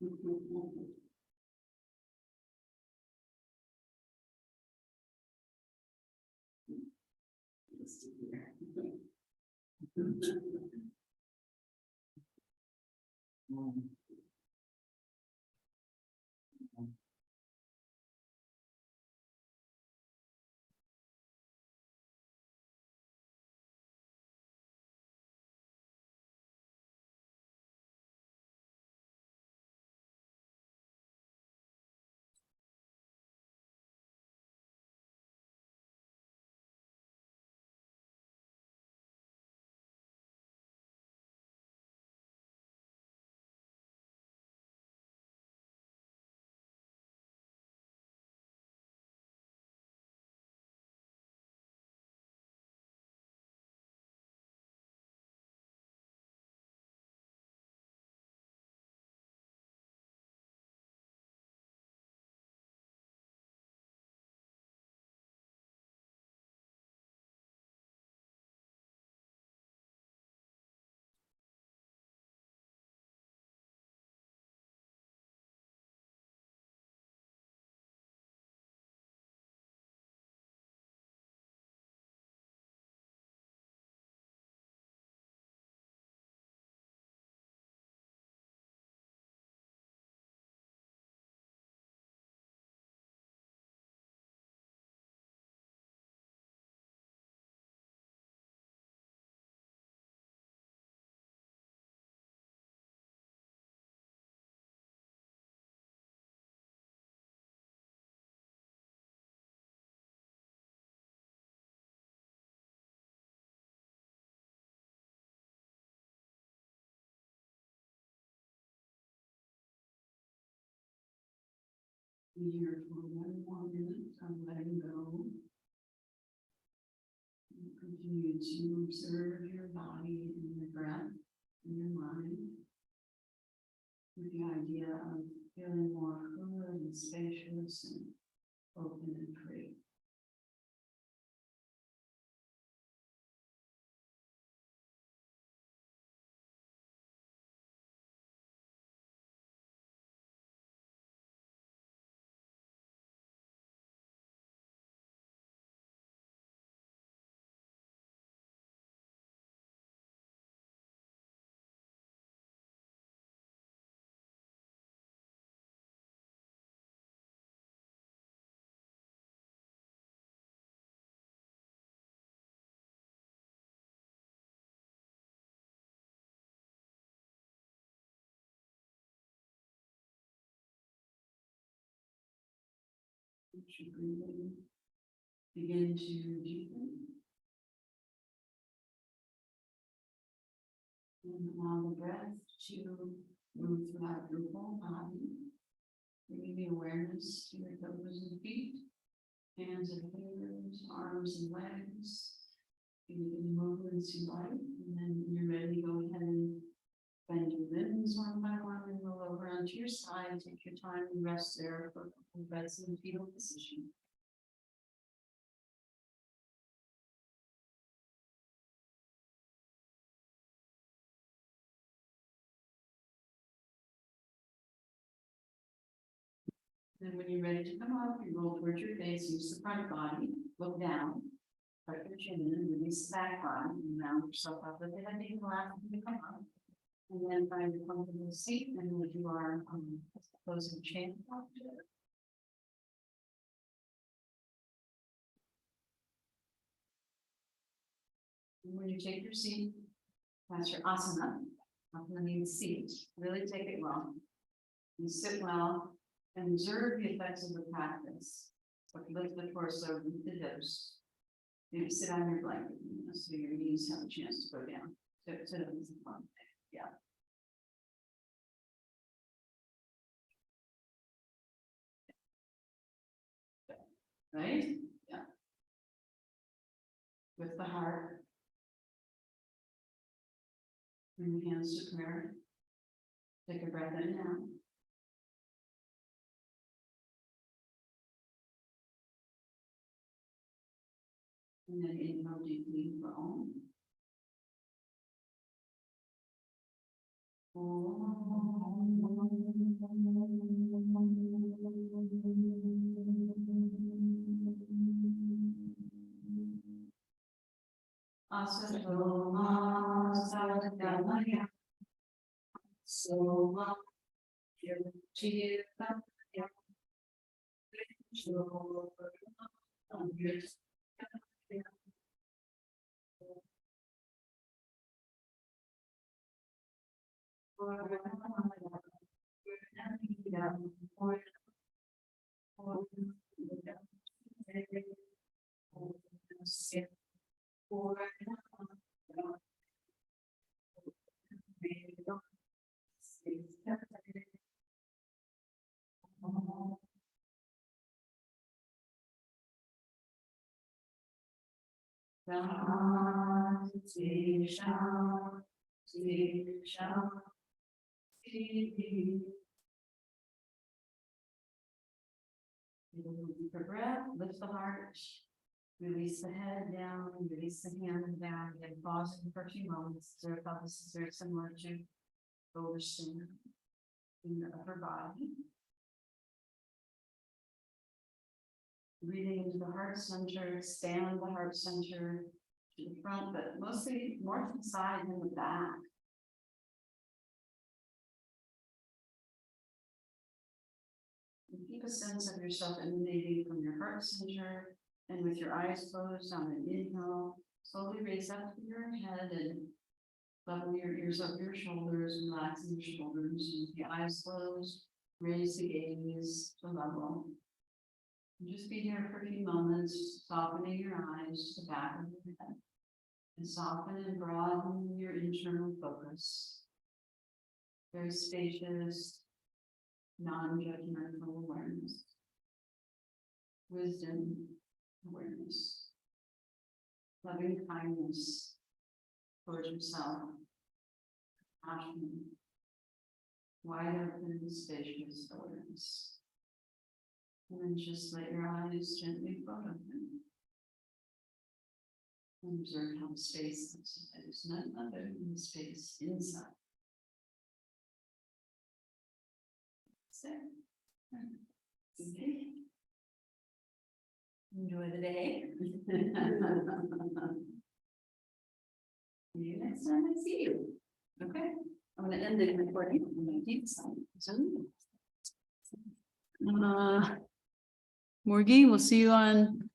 Let's see here. Here for 1 more minute, I'm letting go. And continue to observe your body and your breath and your mind. With the idea of feeling more fluid and spacious and open and free. Let your breathing begin to deepen. And allow the breath to move throughout your whole body. Bringing the awareness to your toes and feet, hands and fingers, arms and legs. Any movements you like, and then when you're ready, go ahead and bend your limbs one by one and roll over onto your side. Take your time and rest there for a couple of breaths in the fetal position. Then when you're ready to come up, you roll towards your face, use the front body, look down, tuck your chin in, and release the back body, and round yourself up with the head being flat to come up. And then find a comfortable seat, and we'll do our closing chant together. And when you take your seat, that's your asana, asana means seat, really take it well. You sit well and observe the effects of the practice. So lift the torso, lift the hips. Maybe sit on your blanket, so your knees have a chance to go down. Sit up is fun. Yeah. Right? Yeah. With the heart. Bring the hands to prayer. Take a breath in and out. And then inhale deeply for Om. Om. Asatoma Sadgamaya Soma Yogita Deeper breath, lift the heart, release the head down, release the hand down, again pausing for a few moments. So I thought this is very similar to oversting in the upper body. Breathing into the heart center, expand the heart center to the front, but mostly more to the side than the back. And keep a sense of yourself emanating from your heart center, and with your eyes closed on an inhale, slowly raise up to your head and level your ears up your shoulders, relaxing your shoulders, and with the eyes closed, raise the gaze to level. And just be here for a few moments, softening your eyes to the back of your head, and soften and broaden your internal focus. Very spacious, non-judgmental awareness, wisdom awareness, loving kindness towards yourself, passion, wide open, spacious awareness. And then just let your eyes gently float open. And observe how the space outside is none other than the space inside. So, okay. Enjoy the day. See you next time I see you. Okay, I'm gonna end the recording. I'm gonna keep signing. Morgie, we'll see you on